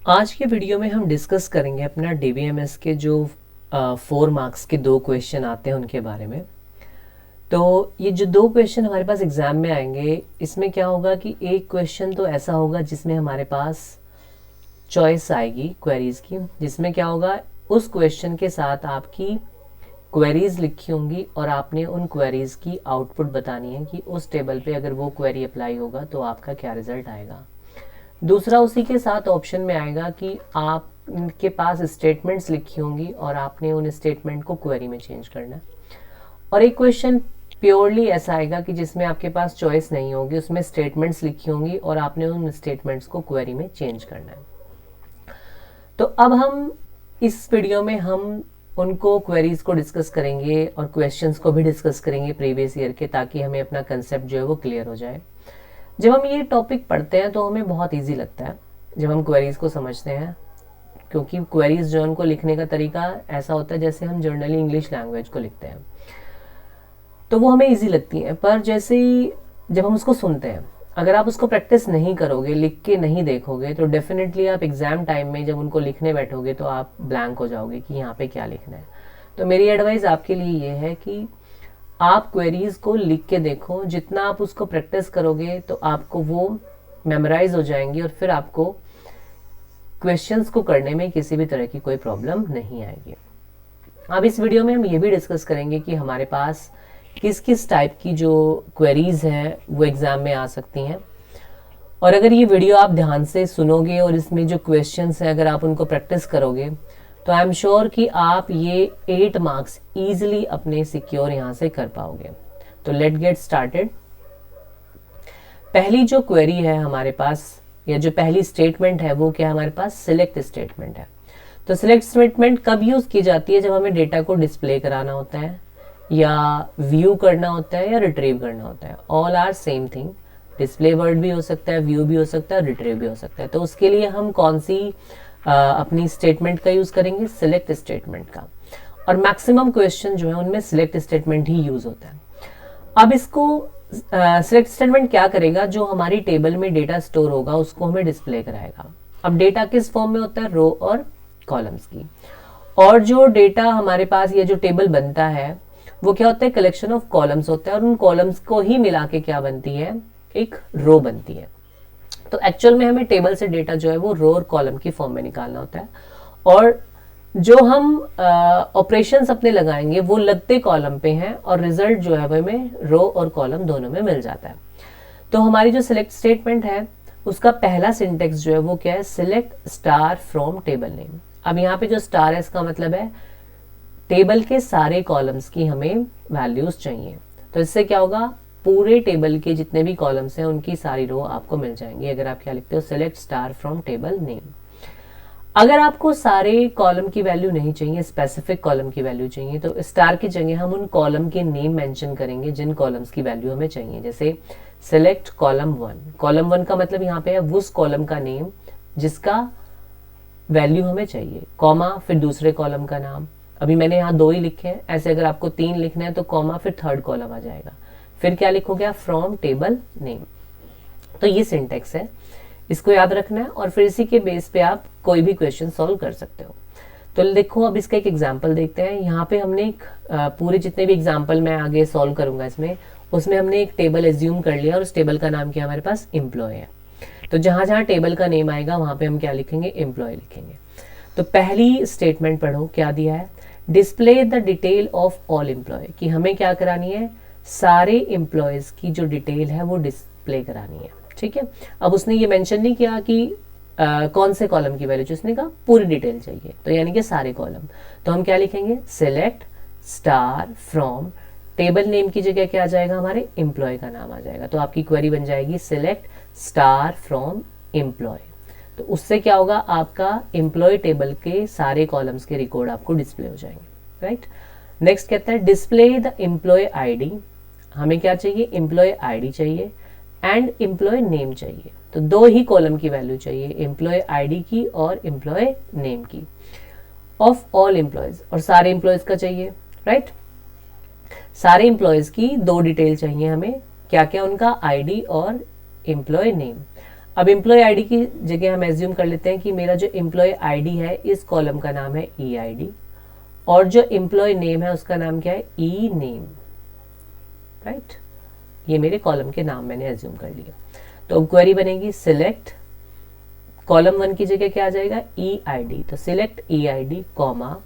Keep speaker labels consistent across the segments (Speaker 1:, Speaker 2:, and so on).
Speaker 1: आज के वीडियो में हम डिस्कस करेंगे अपना डीबीएमएस के जो 4 मार्क्स के 2 क्वेश्चन आते हैं उनके बारे में। तो ये जो 2 क्वेश्चन हमारे पास एग्जाम में आएंगे, इसमें क्या होगा कि एक क्वेश्चन तो ऐसा होगा जिसमें हमारे पास चॉइस आएगी क्वेरीज की, जिसमें क्या होगा उस क्वेश्चन के साथ आपकी क्वेरीज लिखी होंगी और आपने उन क्वेरीज की आउटपुट बतानी है कि उस टेबल पे अगर वो क्वेरी अप्लाई होगा तो आपका क्या रिजल्ट आएगा। दूसरा उसी के साथ ऑप्शन में आएगा कि आपके पास स्टेटमेंट्स लिखी होंगी और आपने उन स्टेटमेंट को क्वेरी में चेंज करना है। और एक क्वेश्चन प्योरली ऐसा आएगा कि जिसमें आपके पास चॉइस नहीं होगी, उसमें स्टेटमेंट्स लिखी होंगी और आपने उन स्टेटमेंट्स को क्वेरी में चेंज करना है। तो अब हम इस वीडियो में हम उनको क्वेरीज को डिस्कस करेंगे और क्वेश्चंस को भी डिस्कस करेंगे प्रीवियस ईयर के, ताकि हमें अपना कंसेप्ट जो है वो क्लियर हो जाए। जब हम ये टॉपिक पढ़ते हैं तो हमें बहुत इजी लगता है जब हम क्वेरीज को समझते हैं, क्योंकि क्वेरीज जो उनको लिखने का तरीका ऐसा होता है जैसे हम जनरली इंग्लिश लैंग्वेज को लिखते हैं, तो वो हमें इजी लगती है। पर जैसे ही जब हम उसको सुनते हैं, अगर आप उसको प्रैक्टिस नहीं करोगे, लिख के नहीं देखोगे, तो डेफिनेटली आप एग्जाम टाइम में जब उनको लिखने बैठोगे तो आप ब्लैंक हो जाओगे कि यहाँ पे क्या लिखना है। तो मेरी एडवाइस आपके लिए ये है कि आप क्वेरीज को लिख के देखो। जितना आप उसको प्रैक्टिस करोगे तो आपको वो मेमोराइज हो जाएंगी और फिर आपको क्वेश्चंस को करने में किसी भी तरह की कोई प्रॉब्लम नहीं आएगी। अब इस वीडियो में हम ये भी डिस्कस करेंगे कि हमारे पास किस किस टाइप की जो क्वेरीज हैं वो एग्जाम में आ सकती हैं। और अगर ये वीडियो आप ध्यान से सुनोगे और इसमें जो क्वेश्चंस हैं अगर आप उनको प्रैक्टिस करोगे तो आई एम श्योर कि आप ये 8 मार्क्स इजीली अपने सिक्योर यहाँ से कर पाओगे। तो लेट गेट स्टार्टेड। पहली जो क्वेरी है हमारे पास, या जो पहली स्टेटमेंट है वो क्या है हमारे पास, सिलेक्ट स्टेटमेंट है। तो सिलेक्ट स्टेटमेंट कब यूज की जाती है, जब हमें डेटा को डिस्प्ले कराना होता है या व्यू करना होता है या रिट्रीव करना होता है। All are same thing. Display word भी हो सकता है, व्यू भी हो सकता है, रिट्रीव भी हो सकता है। तो उसके लिए हम कौन सी अपनी स्टेटमेंट का यूज करेंगे, सिलेक्ट स्टेटमेंट का। और मैक्सिमम क्वेश्चन जो है उनमें सिलेक्ट स्टेटमेंट ही यूज होता है। अब इसको सिलेक्ट स्टेटमेंट क्या करेगा, जो हमारी टेबल में डेटा स्टोर होगा उसको हमें डिस्प्ले कराएगा। अब डेटा किस फॉर्म में होता है, रो और कॉलम्स की। और जो डेटा हमारे पास, ये जो टेबल बनता है वो क्या होता है, कलेक्शन ऑफ कॉलम्स होता है और उन कॉलम्स को ही मिला के क्या बनती है, एक रो बनती है। तो एक्चुअल में हमें टेबल से डेटा जो है वो रो और कॉलम की फॉर्म में निकालना होता है। और जो हम ऑपरेशंस अपने लगाएंगे वो लगते कॉलम पे हैं और रिजल्ट जो है वो हमें रो और कॉलम दोनों में मिल जाता है। तो हमारी जो सिलेक्ट स्टेटमेंट है उसका पहला सिंटेक्स जो है वो क्या है, select star from table name. अब यहाँ पे जो स्टार है इसका मतलब है टेबल के सारे कॉलम्स की हमें वैल्यूज चाहिए। तो इससे क्या होगा, पूरे टेबल के जितने भी कॉलम्स हैं उनकी सारी रो आपको मिल जाएंगी अगर आप क्या लिखते हो, select star from table name. अगर आपको सारे कॉलम की वैल्यू नहीं चाहिए, स्पेसिफिक कॉलम की वैल्यू चाहिए, तो स्टार की जगह हम उन कॉलम के नेम मेंशन करेंगे जिन कॉलम्स की वैल्यू हमें चाहिए। जैसे सिलेक्ट कॉलम 1। कॉलम 1 का मतलब यहाँ पे है उस कॉलम का नेम जिसका वैल्यू हमें चाहिए, कॉमा फिर दूसरे कॉलम का नाम। अभी मैंने यहाँ 2 ही लिखे हैं, ऐसे अगर आपको 3 लिखना है तो कॉमा फिर थर्ड कॉलम आ जाएगा, फिर क्या लिखोगे आप, फ्रॉम टेबल नेम। तो ये सिंटेक्स है, इसको याद रखना है और फिर इसी के बेस पे आप कोई भी क्वेश्चन सॉल्व कर सकते हो। तो देखो अब इसका एक एग्जांपल देखते हैं। यहाँ पे हमने एक पूरे जितने भी एग्जांपल मैं आगे सॉल्व करूंगा इसमें, उसमें हमने एक टेबल एज्यूम कर लिया और उस टेबल का नाम क्या हमारे पास, एम्प्लॉय है। तो जहां जहां टेबल का नेम आएगा वहां पे हम क्या लिखेंगे, एम्प्लॉय लिखेंगे। तो पहली स्टेटमेंट पढ़ो, क्या दिया है, display the detail of all employ, कि हमें क्या करानी है, सारे एम्प्लॉयज की जो डिटेल है वो डिस्प्ले करानी है। ठीक है। अब उसने ये मेंशन नहीं किया कि कौन से कॉलम की वैल्यू, उसने कहा पूरी डिटेल चाहिए, तो यानी कि सारे कॉलम। तो हम क्या लिखेंगे, select star from table name की जगह क्या आ जाएगा, हमारे एम्प्लॉय का नाम आ जाएगा। तो आपकी क्वेरी बन जाएगी सिलेक्ट स्टार फ्रॉम एम्प्लॉय। तो उससे क्या होगा, आपका एम्प्लॉय टेबल के सारे कॉलम्स के रिकॉर्ड आपको डिस्प्ले हो जाएंगे। राइट। नेक्स्ट कहता है डिस्प्ले द एम्प्लॉय आईडी। हमें क्या चाहिए, एम्प्लॉय आईडी चाहिए एंड एम्प्लॉय नेम चाहिए। तो 2 ही कॉलम की वैल्यू चाहिए, एम्प्लॉय आईडी की और एम्प्लॉय नेम की, ऑफ ऑल एम्प्लॉयज, और सारे एम्प्लॉयज का चाहिए। राइट। सारे एम्प्लॉयज की 2 डिटेल चाहिए हमें, क्या क्या, उनका आईडी और एम्प्लॉय नेम। अब एम्प्लॉय आईडी की जगह हम एज्यूम कर लेते हैं कि मेरा जो एम्प्लॉय आईडी है इस कॉलम का नाम है ई आईडी, और जो एम्प्लॉय नेम है उसका नाम क्या है, ई नेम, राइट। ये मेरे कॉलम के नाम मैंने एज्यूम कर लिया। तो अब क्वेरी बनेगी सिलेक्ट, कॉलम 1 की जगह क्या आ जाएगा, ई आईडी, तो सिलेक्ट ई आईडी कॉमा,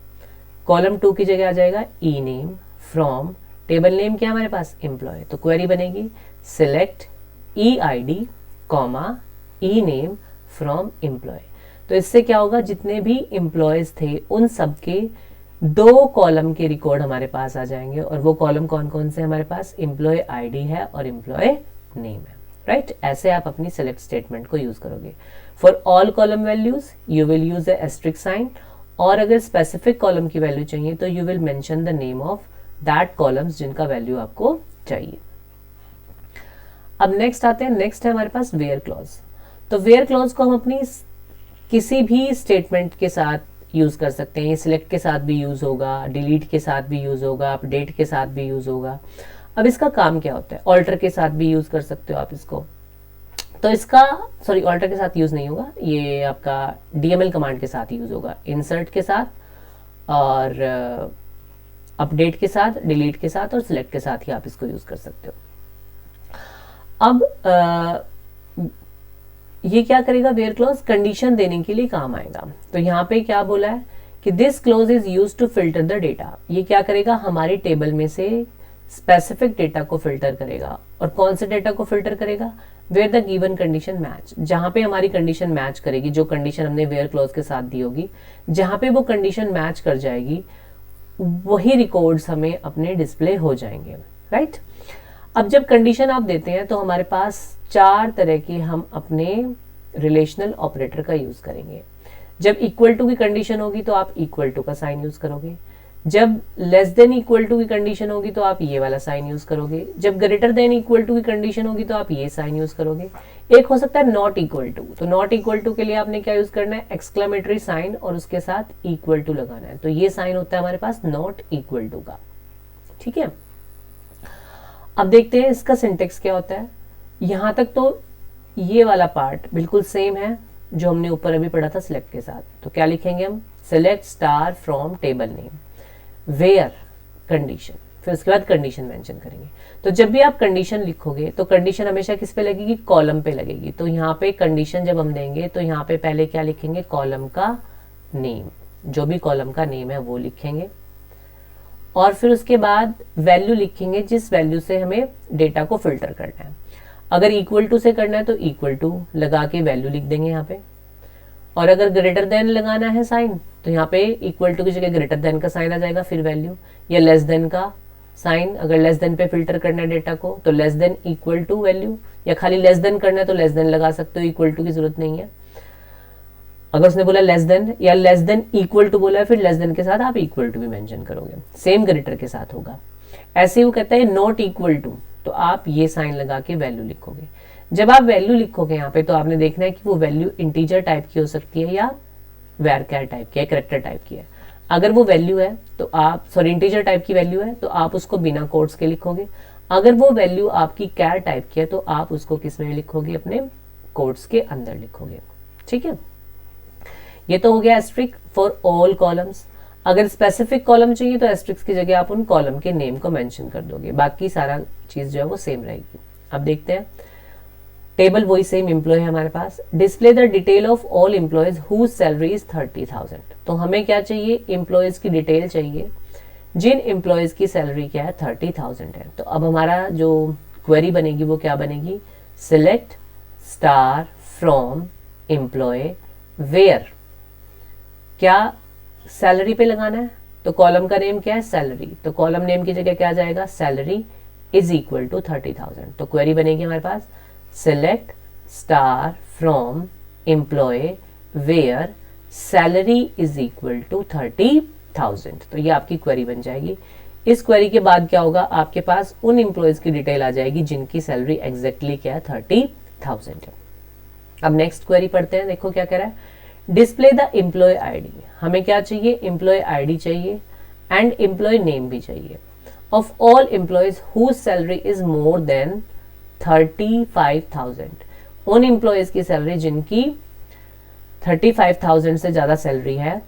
Speaker 1: कॉलम 2 की जगह आ जाएगा ई नेम फ्रॉम, टेबल नेम क्या है हमारे पास, एम्प्लॉय, तो क्वेरी बनेगी select E ID comma E name from employ. तो इससे क्या होगा, जितने भी एम्प्लॉयज थे उन सबके 2 कॉलम के रिकॉर्ड हमारे पास आ जाएंगे, और वो कॉलम कौन कौन से हमारे पास, एम्प्लॉय आईडी है और एम्प्लॉय नेम है, राइट। ऐसे आप अपनी सेलेक्ट स्टेटमेंट को यूज करोगे। For all column values you will use a asterisk sign, और अगर स्पेसिफिक कॉलम की वैल्यू चाहिए तो you will mention the name of that columns जिनका वैल्यू आपको चाहिए। अब नेक्स्ट आते हैं, नेक्स्ट है हमारे पास वेयर क्लॉज। तो वेयर क्लॉज को हम अपनी किसी भी स्टेटमेंट के साथ यूज कर सकते हैं, ये सिलेक्ट के साथ भी यूज होगा, डिलीट के साथ भी यूज होगा, अपडेट के साथ भी यूज होगा। अब इसका काम क्या होता है, ऑल्टर के साथ भी यूज कर सकते हो आप इसको। तो इसका सॉरी ऑल्टर के साथ यूज नहीं होगा, ये आपका डीएमएल कमांड के साथ यूज होगा, इंसर्ट के साथ और अपडेट के साथ, डिलीट के साथ और सिलेक्ट के साथ ही आप इसको यूज कर सकते हो। अब ये क्या करेगा, वेयर क्लॉज कंडीशन देने के लिए काम आएगा। तो यहाँ पे क्या बोला है कि this clause is used to filter the data. ये क्या करेगा, हमारी टेबल में से स्पेसिफिक डेटा को फिल्टर करेगा। और कौन से डेटा को फिल्टर करेगा, where the given condition match, जहां पे हमारी कंडीशन मैच करेगी, जो कंडीशन हमने वेयर क्लॉज के साथ दी होगी, जहां पे वो कंडीशन मैच कर जाएगी वही रिकॉर्ड्स हमें अपने डिस्प्ले हो जाएंगे, राइट। अब जब कंडीशन आप देते हैं तो हमारे पास 4 तरह के हम अपने रिलेशनल ऑपरेटर का यूज करेंगे। जब इक्वल टू की कंडीशन होगी तो आप इक्वल टू का साइन यूज करोगे, जब लेस देन इक्वल टू की कंडीशन होगी तो आप ये वाला साइन यूज करोगे, जब ग्रेटर देन इक्वल टू की कंडीशन होगी तो आप ये साइन यूज करोगे। एक हो सकता है नॉट इक्वल टू, तो नॉट इक्वल टू के लिए आपने क्या यूज करना है, एक्सक्लेमेटरी साइन और उसके साथ इक्वल टू लगाना है। तो ये साइन होता है हमारे पास नॉट इक्वल टू का, ठीक है। अब देखते हैं इसका सिंटेक्स क्या होता है। यहां तक तो ये वाला पार्ट बिल्कुल सेम है जो हमने ऊपर अभी पढ़ा था सिलेक्ट के साथ। तो क्या लिखेंगे हम, select star from table name where condition, फिर उसके बाद कंडीशन मेंशन करेंगे। तो जब भी आप कंडीशन लिखोगे तो कंडीशन हमेशा किस पे लगेगी, कॉलम पे लगेगी। तो यहाँ पे कंडीशन जब हम देंगे तो यहाँ पे पहले क्या लिखेंगे, कॉलम का नेम, जो भी कॉलम का नेम है वो लिखेंगे, और फिर उसके बाद वैल्यू लिखेंगे जिस वैल्यू से हमें डेटा को फिल्टर करना है। अगर इक्वल टू से करना है तो इक्वल टू लगा के वैल्यू लिख देंगे यहाँ पे, और अगर ग्रेटर देन लगाना है साइन तो यहाँ पे इक्वल टू की जगह ग्रेटर देन का साइन आ जाएगा फिर वैल्यू, या लेस देन का साइन, अगर लेस देन पे फिल्टर करना है डेटा को तो less than equal to value, या खाली लेस देन करना है तो लेस देन लगा सकते हो, इक्वल टू की जरूरत नहीं है। अगर उसने बोला लेस देन या लेस देन इक्वल टू बोला है फिर लेस देन के साथ आप इक्वल टू भी मेंशन करोगे, सेम ग्रेटर के साथ होगा। ऐसे ही वो कहता है नॉट इक्वल टू, तो आप ये साइन लगा के वैल्यू लिखोगे। जब आप वैल्यू लिखोगे यहाँ पे तो आपने देखना है कि वो वैल्यू इंटीजर टाइप की हो सकती है या वैरचर टाइप की है, कैरेक्टर टाइप की है। अगर वो वैल्यू है तो आप इंटीजर टाइप की वैल्यू है तो आप उसको बिना कोट्स के लिखोगे। अगर वो वैल्यू आपकी कैर टाइप की है तो आप उसको किस में लिखोगे, अपने कोट्स के अंदर लिखोगे, ठीक है। ये तो हो गया एस्ट्रिक फॉर ऑल कॉलम्स। अगर स्पेसिफिक कॉलम चाहिए तो एस्ट्रिक्स की जगह आप उन कॉलम के नेम को मेंशन कर दोगे, बाकी सारा चीज जो है वो सेम रहेगी। अब देखते हैं, टेबल वही सेम एम्प्लॉय है हमारे पास। Display the detail of all employees whose salary is 30,000। तो हमें क्या चाहिए, एम्प्लॉयज की डिटेल चाहिए जिन एम्प्लॉयज की सैलरी क्या है 30,000 है। तो अब हमारा जो क्वेरी बनेगी वो क्या बनेगी, select star from employ where, क्या सैलरी पे लगाना है, तो कॉलम का नेम क्या है, सैलरी, तो कॉलम नेम की जगह क्या आ जाएगा, सैलरी इज इक्वल टू 30,000। तो क्वेरी बनेगी हमारे पास select star from employ where salary is equal to 30,000। तो ये आपकी क्वेरी बन जाएगी। इस क्वेरी के बाद क्या होगा, आपके पास उन एम्प्लॉयज की डिटेल आ जाएगी जिनकी सैलरी एग्जैक्टली क्या है 30,000 है। अब नेक्स्ट क्वेरी पढ़ते हैं, देखो क्या कह रहा है, डिस्प्ले द एम्प्लॉय आईडी। हमें क्या चाहिए, एम्प्लॉय आईडी चाहिए एंड एम्प्लॉय नेम भी चाहिए of all employees whose salary is more than 35,000। उन एम्प्लॉयज की सैलरी जिनकी 35,000 से ज्यादा सैलरी है,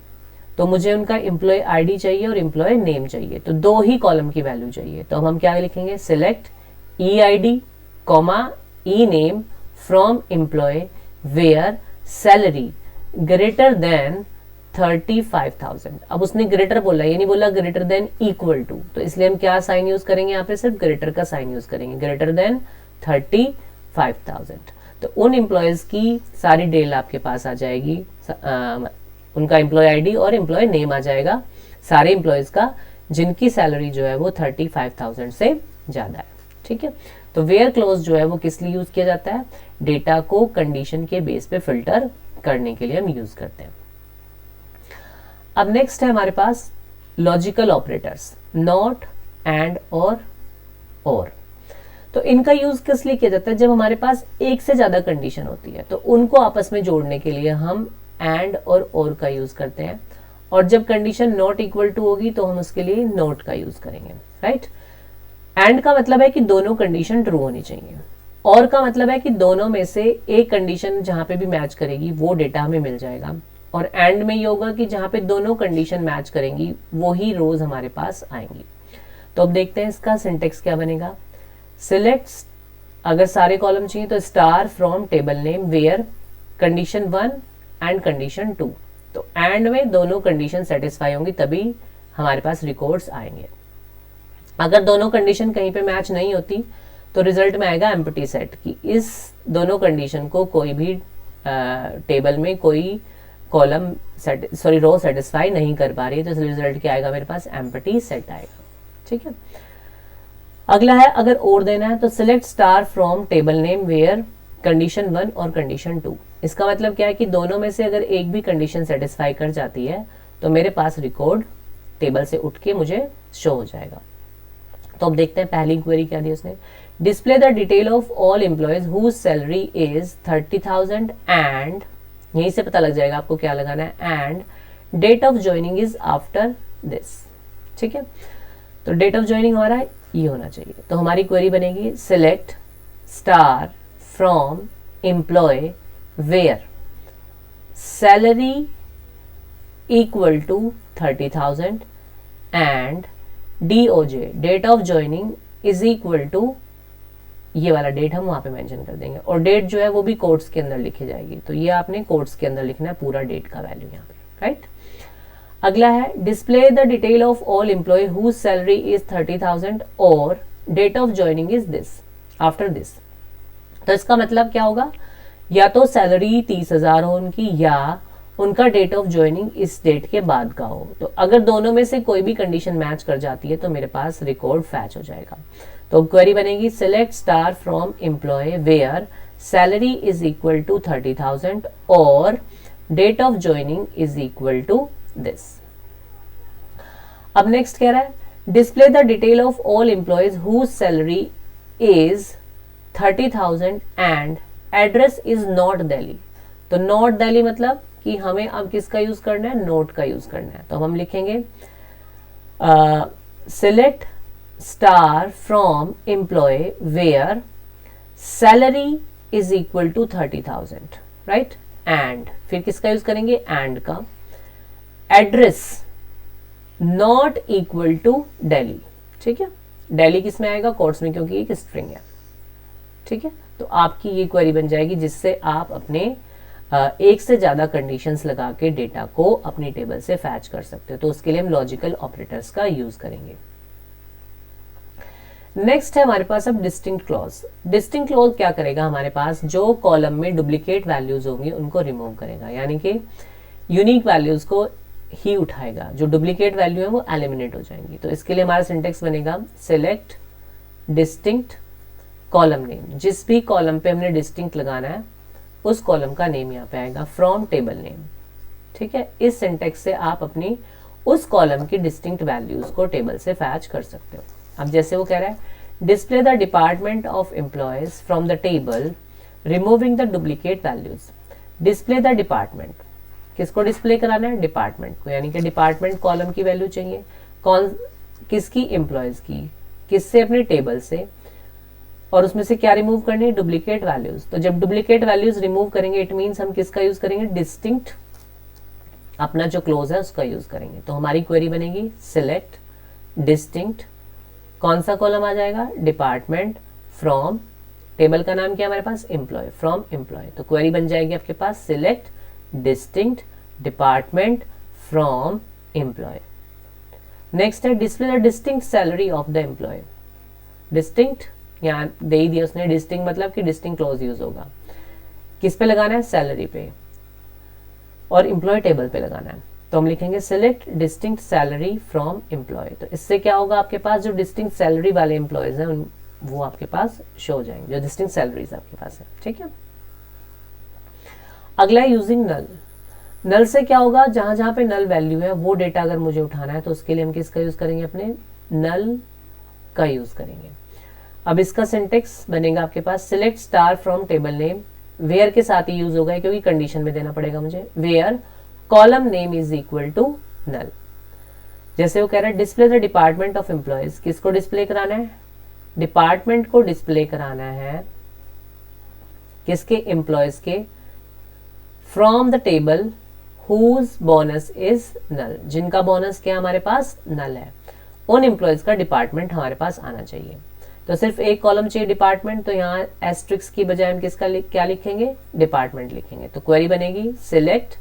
Speaker 1: तो मुझे उनका एम्प्लॉय आईडी चाहिए और एम्प्लॉय नेम चाहिए, तो दो ही कॉलम की वैल्यू चाहिए। तो हम क्या लिखेंगे, select E I D comma E name from employ where salary greater than 35,000। अब उसने ग्रेटर बोला, ये नहीं बोला ग्रेटर देन इक्वल टू, तो इसलिए हम क्या साइन यूज करेंगे, यहाँ पे सिर्फ ग्रेटर का साइन यूज करेंगे, ग्रेटर देन 35,000। तो उन एम्प्लॉयज की सारी डिटेल आपके पास आ जाएगी, उनका एम्प्लॉय आईडी और एम्प्लॉय नेम आ जाएगा सारे एम्प्लॉयज का जिनकी सैलरी जो है वो 35,000 से ज्यादा है। ठीक है, तो वेयर क्लोज जो है वो किस लिए यूज किया जाता है, डेटा को कंडीशन के बेस पे फिल्टर करने के लिए हम यूज करते हैं। अब नेक्स्ट है हमारे पास लॉजिकल ऑपरेटर्स, नॉट, एंड और। तो इनका यूज किस लिए किया जाता है, जब हमारे पास एक से ज्यादा कंडीशन होती है तो उनको आपस में जोड़ने के लिए हम एंड और का यूज करते हैं, और जब कंडीशन नॉट इक्वल टू होगी तो हम उसके लिए नॉट का यूज करेंगे। राइट, एंड का मतलब है कि दोनों कंडीशन ट्रू होनी चाहिए, और का मतलब है कि दोनों में से एक कंडीशन जहां पे भी मैच करेगी वो डेटा हमें मिल जाएगा, और एंड में ये होगा कि जहां पे दोनों कंडीशन मैच करेंगी वो ही रोज हमारे पास आएंगी। तो अब देखते हैं इसका सिंटेक्स क्या बनेगा। सिलेक्ट, अगर सारे कॉलम चाहिए तो star from table name where condition 1 and condition 2। तो एंड में दोनों कंडीशन सेटिस्फाई होंगी तभी हमारे पास रिकॉर्ड्स आएंगे। अगर दोनों कंडीशन कहीं पे मैच नहीं होती तो रिजल्ट में आएगा एम्प्टी सेट, कि इस दोनों कंडीशन को कोई भी टेबल में कोई कॉलम रो सेटिस्फाई नहीं कर पा रही है, तो रिजल्ट क्या आएगा मेरे पास, एम्प्टी सेट आएगा। ठीक है, अगला है अगर और देना है तो select star from table name where condition 1 और कंडीशन 2। इसका मतलब क्या है कि दोनों में से अगर एक भी कंडीशन सेटिस्फाई कर जाती है तो मेरे पास रिकॉर्ड टेबल से उठ के मुझे शो हो जाएगा। तो अब देखते हैं पहली क्वेरी क्या दी उसने, display the detail of all employees whose salary is 30,000 and, यहीं से पता लग जाएगा आपको क्या लगाना है, and date of joining is after this. ठीक है, तो डेट ऑफ ज्वाइनिंग हमारा ये होना चाहिए। तो हमारी क्वेरी बनेगी select star from employ where salary equal to 30,000 and DOJ date of joining is equal to, ये वाला डेट हम वहां पे मेंशन कर देंगे, और डेट जो है वो भी कोट्स के अंदर लिखी जाएगी। तो ये आपने कोट्स के अंदर लिखना है पूरा डेट का वैल्यू यहाँ पे। राइट, अगला है display the detail of all employee whose salary is 30,000 और date of joining is this after this. तो इसका मतलब क्या होगा, या तो सैलरी 30,000 हो उनकी, या उनका डेट ऑफ ज्वाइनिंग इस डेट के बाद का हो। तो अगर दोनों में से कोई भी कंडीशन मैच कर जाती है तो मेरे पास रिकॉर्ड फैच हो जाएगा। तो क्वेरी बनेगी select star from employ where salary is equal to 30,000 और date of joining is equal to this. अब नेक्स्ट कह रहा है display the detail of all employees whose salary is 30,000 and address is not Delhi. तो not Delhi मतलब कि हमें अब किसका यूज करना है, नोट का यूज करना है। तो हम लिखेंगे select star from employ where salary is equal to 30,000। Right, and फिर किसका यूज करेंगे, एंड का, address not equal to Delhi. ठीक है, दिल्ली किस में आएगा, कोट्स में, क्योंकि एक स्ट्रिंग है। ठीक है, तो आपकी ये क्वेरी बन जाएगी जिससे आप अपने एक से ज्यादा कंडीशंस लगा के डेटा को अपनी टेबल से फैच कर सकते हो। तो उसके लिए हम लॉजिकल ऑपरेटर्स का यूज करेंगे। नेक्स्ट है हमारे पास अब डिस्टिंक्ट क्लॉज। डिस्टिंक्ट क्लॉज क्या करेगा, हमारे पास जो कॉलम में डुप्लीकेट वैल्यूज होंगी उनको रिमूव करेगा, यानी कि यूनिक वैल्यूज को ही उठाएगा, जो डुप्लीकेट वैल्यू है वो एलिमिनेट हो जाएंगी। तो इसके लिए हमारा सिंटेक्स बनेगा सिलेक्ट डिस्टिंक्ट कॉलम नेम। जिस भी कॉलम पे हमने डिस्टिंक्ट लगाना है उस कॉलम का नेम यहाँ पे आएगा फ्रॉम टेबल नेम। ठीक है, इस सिंटेक्स से आप अपनी उस कॉलम की डिस्टिंक्ट वैल्यूज को टेबल से फैच कर सकते हो। अब जैसे वो कह रहा है display the department of employees from the table removing the duplicate values. Display the department, किसको डिस्प्ले कराना है, डिपार्टमेंट को, यानी कि डिपार्टमेंट कॉलम की वैल्यू चाहिए, कौन किसकी, एम्प्लॉयज की, किससे, अपने टेबल से, और उसमें से क्या रिमूव करनी है, डुप्लीकेट वैल्यूज। तो जब डुप्लीकेट वैल्यूज रिमूव करेंगे इट मीन्स हम किसका यूज करेंगे, डिस्टिंक्ट, अपना जो क्लोज है उसका यूज करेंगे। तो हमारी क्वेरी बनेगी सिलेक्ट डिस्टिंक्ट, कौन सा कॉलम आ जाएगा, डिपार्टमेंट फ्रॉम, टेबल का नाम क्या है हमारे पास, एम्प्लॉय, फ्रॉम एम्प्लॉय। तो क्वेरी बन जाएगी आपके पास select distinct department from employ. Next है display the distinct salary of the employ. Distinct यहाँ दे ही दिया उसने, डिस्टिंक्ट मतलब कि डिस्टिंक्ट क्लॉज यूज होगा, किस पे लगाना है, सैलरी पे, और एम्प्लॉय टेबल पे लगाना है। तो हम लिखेंगे select distinct salary from employ. तो इससे क्या होगा, आपके पास जो डिस्टिंक्ट सैलरी वाले एम्प्लॉयज हैं वो आपके पास शो हो जाएंगे, जो डिस्टिंक्ट सैलरीज आपके पास है। ठीक है, अगला है यूजिंग नल। नल से क्या होगा, जहां जहां पे नल वैल्यू है वो डेटा अगर मुझे उठाना है तो उसके लिए हम किसका यूज करेंगे, अपने नल का यूज करेंगे। अब इसका सिंटेक्स बनेगा आपके पास select star from table name, where के साथ ही यूज होगा क्योंकि कंडीशन में देना पड़ेगा मुझे, where column name is equal to null. जैसे वो कह रहा है display the department of employees, किसको डिस्प्ले कराना है, डिपार्टमेंट को डिस्प्ले कराना है, किसके, एम्प्लॉयज के, from the table whose bonus is null, जिनका बोनस क्या हमारे पास नल है, उन एम्प्लॉयज का डिपार्टमेंट हमारे पास आना चाहिए। तो सिर्फ एक कॉलम चाहिए डिपार्टमेंट, तो यहाँ एस्ट्रिक्स की बजाय हम किसका क्या लिखेंगे, डिपार्टमेंट लिखेंगे। तो क्वेरी बनेगी select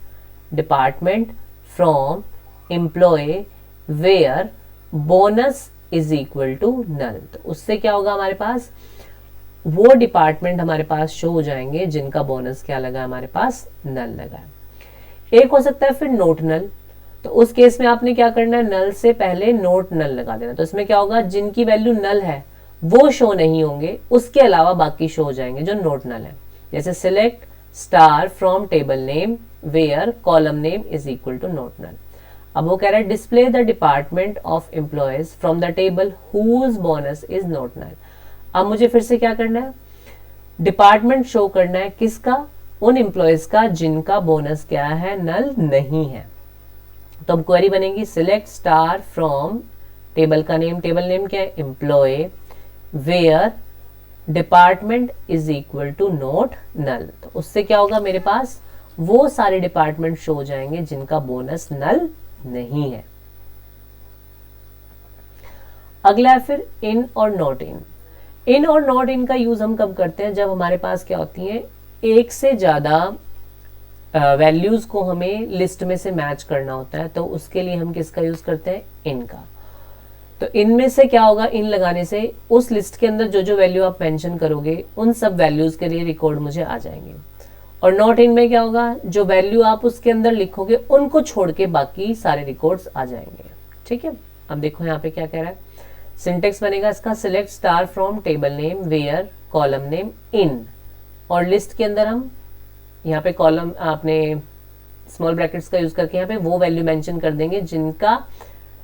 Speaker 1: department from employ where bonus is equal to null. तो उससे क्या होगा, हमारे पास वो डिपार्टमेंट हमारे पास शो हो जाएंगे जिनका बोनस क्या लगा, हमारे पास नल लगा है। एक हो सकता है फिर नोट नल, तो उस केस में आपने क्या करना है, नल से पहले नोट नल लगा देना। तो इसमें क्या होगा, जिनकी वैल्यू नल है वो शो नहीं होंगे, उसके अलावा बाकी शो हो जाएंगे जो नोट नल है। जैसे select star from table name where column name is equal to not null. अब वो कह रहा है display the department of employees from the table whose bonus is not null. अब मुझे फिर से क्या करना है, डिपार्टमेंट शो करना है, किसका, उन एम्प्लॉयज का जिनका बोनस क्या है, नल नहीं है। तो अब क्वेरी बनेगी सिलेक्ट स्टार फ्रॉम टेबल का नेम, टेबल नेम क्या है, employ, where department is equal to not null. तो उससे क्या होगा, मेरे पास वो सारे डिपार्टमेंट शो हो जाएंगे जिनका बोनस नल नहीं है। अगला है फिर इन और नॉट इन। इन और नॉट इन का यूज हम कब करते हैं, जब हमारे पास क्या होती है, एक से ज्यादा वैल्यूज को हमें लिस्ट में से मैच करना होता है, तो उसके लिए हम किसका यूज करते हैं, इन का। तो इनमें से क्या होगा, इन लगाने से उस लिस्ट के अंदर जो जो वैल्यू आप मेंशन करोगे उन सब वैल्यूज के लिए रिकॉर्ड मुझे आ जाएंगे। और नॉट इन में क्या होगा, जो वैल्यू आप उसके अंदर लिखोगे उनको छोड़ के बाकी सारे रिकॉर्ड्स आ जाएंगे। ठीक है, अब देखो यहाँ पे क्या कह रहा है, सिंटेक्स बनेगा इसका select star from table name where column name in, और लिस्ट के अंदर हम यहाँ पे कॉलम अपने स्मॉल ब्रैकेट्स का यूज करके यहाँ पे वो वैल्यू मेंशन कर देंगे जिनका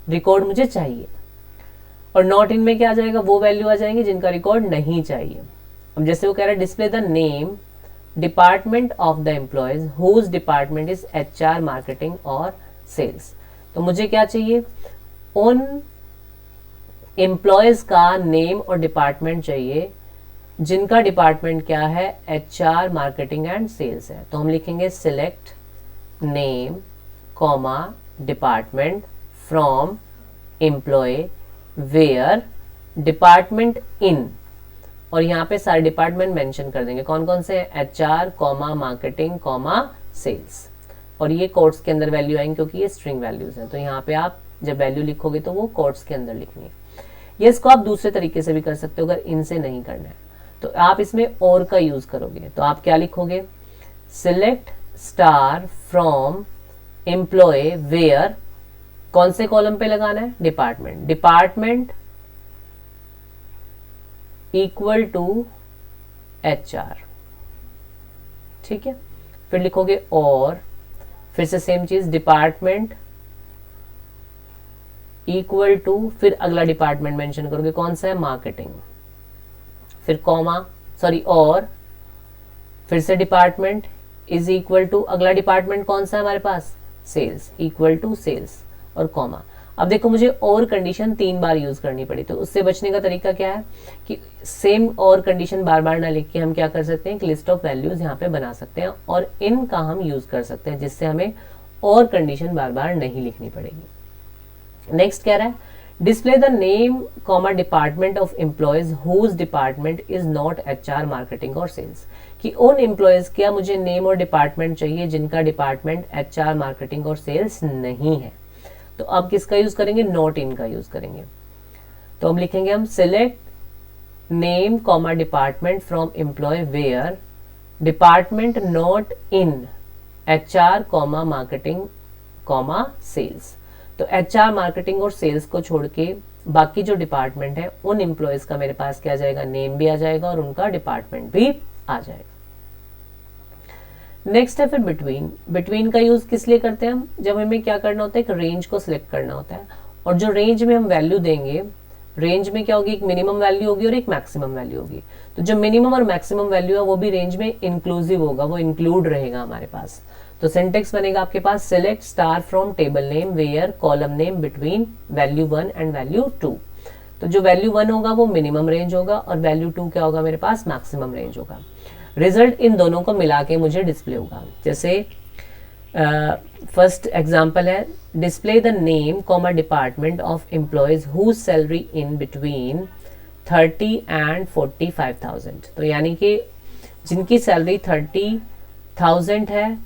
Speaker 1: रिकॉर्ड मुझे चाहिए। और नॉट इन में क्या आ जाएगा, वो वैल्यू आ जाएंगे जिनका रिकॉर्ड नहीं चाहिए। अब जैसे वो कह रहा है display the name department of the employees whose department is HR marketing और सेल्स। तो मुझे क्या चाहिए, उन एम्प्लॉयज का नेम और डिपार्टमेंट चाहिए जिनका डिपार्टमेंट क्या है, HR मार्केटिंग एंड सेल्स है। तो हम लिखेंगे select name comma department from employ where department in, और यहाँ पे सारे डिपार्टमेंट मेंशन कर देंगे कौन कौन से, HR comma marketing comma sales, और ये कोट्स के अंदर वैल्यू आएंगे क्योंकि ये स्ट्रिंग वैल्यूज हैं। तो यहाँ पे आप जब वैल्यू लिखोगे तो वो कोट्स के अंदर लिखनी है। ये इसको आप दूसरे तरीके से भी कर सकते हो, अगर इनसे नहीं करना है तो आप इसमें और का यूज करोगे। तो आप क्या लिखोगे, select star from employ where, कौन से कॉलम पे लगाना है, department, department equal to HR। ठीक है, फिर लिखोगे और फिर से सेम चीज डिपार्टमेंट इक्वल टू, फिर अगला डिपार्टमेंट मेंशन करोगे कौन सा है, मार्केटिंग, फिर कॉमा सॉरी और फिर से डिपार्टमेंट इज इक्वल टू, अगला डिपार्टमेंट कौन सा है हमारे पास, सेल्स, इक्वल टू सेल्स और कॉमा। अब देखो मुझे और कंडीशन 3 बार यूज करनी पड़ी, तो उससे बचने का तरीका क्या है कि सेम और कंडीशन बार बार ना लिख के हम क्या कर सकते हैं, एक लिस्ट ऑफ वैल्यूज यहाँ पे बना सकते हैं और इनका हम यूज कर सकते हैं, जिससे हमें और कंडीशन बार बार नहीं लिखनी पड़ेगी। नेक्स्ट कह रहा है display the name comma department of employees whose department is not HR, marketing और सेल्स, कि उन एम्प्लॉयज का मुझे नेम और डिपार्टमेंट चाहिए जिनका डिपार्टमेंट HR, मार्केटिंग और सेल्स नहीं है। तो अब किसका यूज करेंगे, नॉट इन का यूज करेंगे। तो हम लिखेंगे हम select name comma department from employ where department not in HR, marketing sales. तो HR, मार्केटिंग और सेल्स को छोड़ के बाकी जो डिपार्टमेंट है उन एम्प्लॉयज का मेरे पास क्या आ जाएगा, नेम भी आ जाएगा और उनका डिपार्टमेंट भी आ जाएगा। नेक्स्ट है फिर बिटवीन। बिटवीन का यूज किस लिए करते हैं हम, जब हमें क्या करना होता है, एक रेंज को सिलेक्ट करना होता है और जो रेंज में हम वैल्यू देंगे, रेंज में क्या होगी, एक मिनिमम वैल्यू होगी और एक मैक्सिमम वैल्यू होगी। तो जो मिनिमम और मैक्सिमम वैल्यू है वो भी रेंज में इंक्लूसिव होगा, वो इंक्लूड रहेगा हमारे पास। तो सिंटेक्स बनेगा आपके पास select star from table name where column name between value 1 and value 2। तो जो वैल्यू 1 होगा वो मिनिमम रेंज होगा और वैल्यू 2 क्या होगा, मेरे पास मैक्सिमम रेंज होगा। रिजल्ट इन दोनों को मिला के मुझे डिस्प्ले होगा। जैसे फर्स्ट एग्जांपल है display the name comma department of employees whose salary in between 30 and 45,000। तो यानी कि जिनकी सैलरी 30,000 है,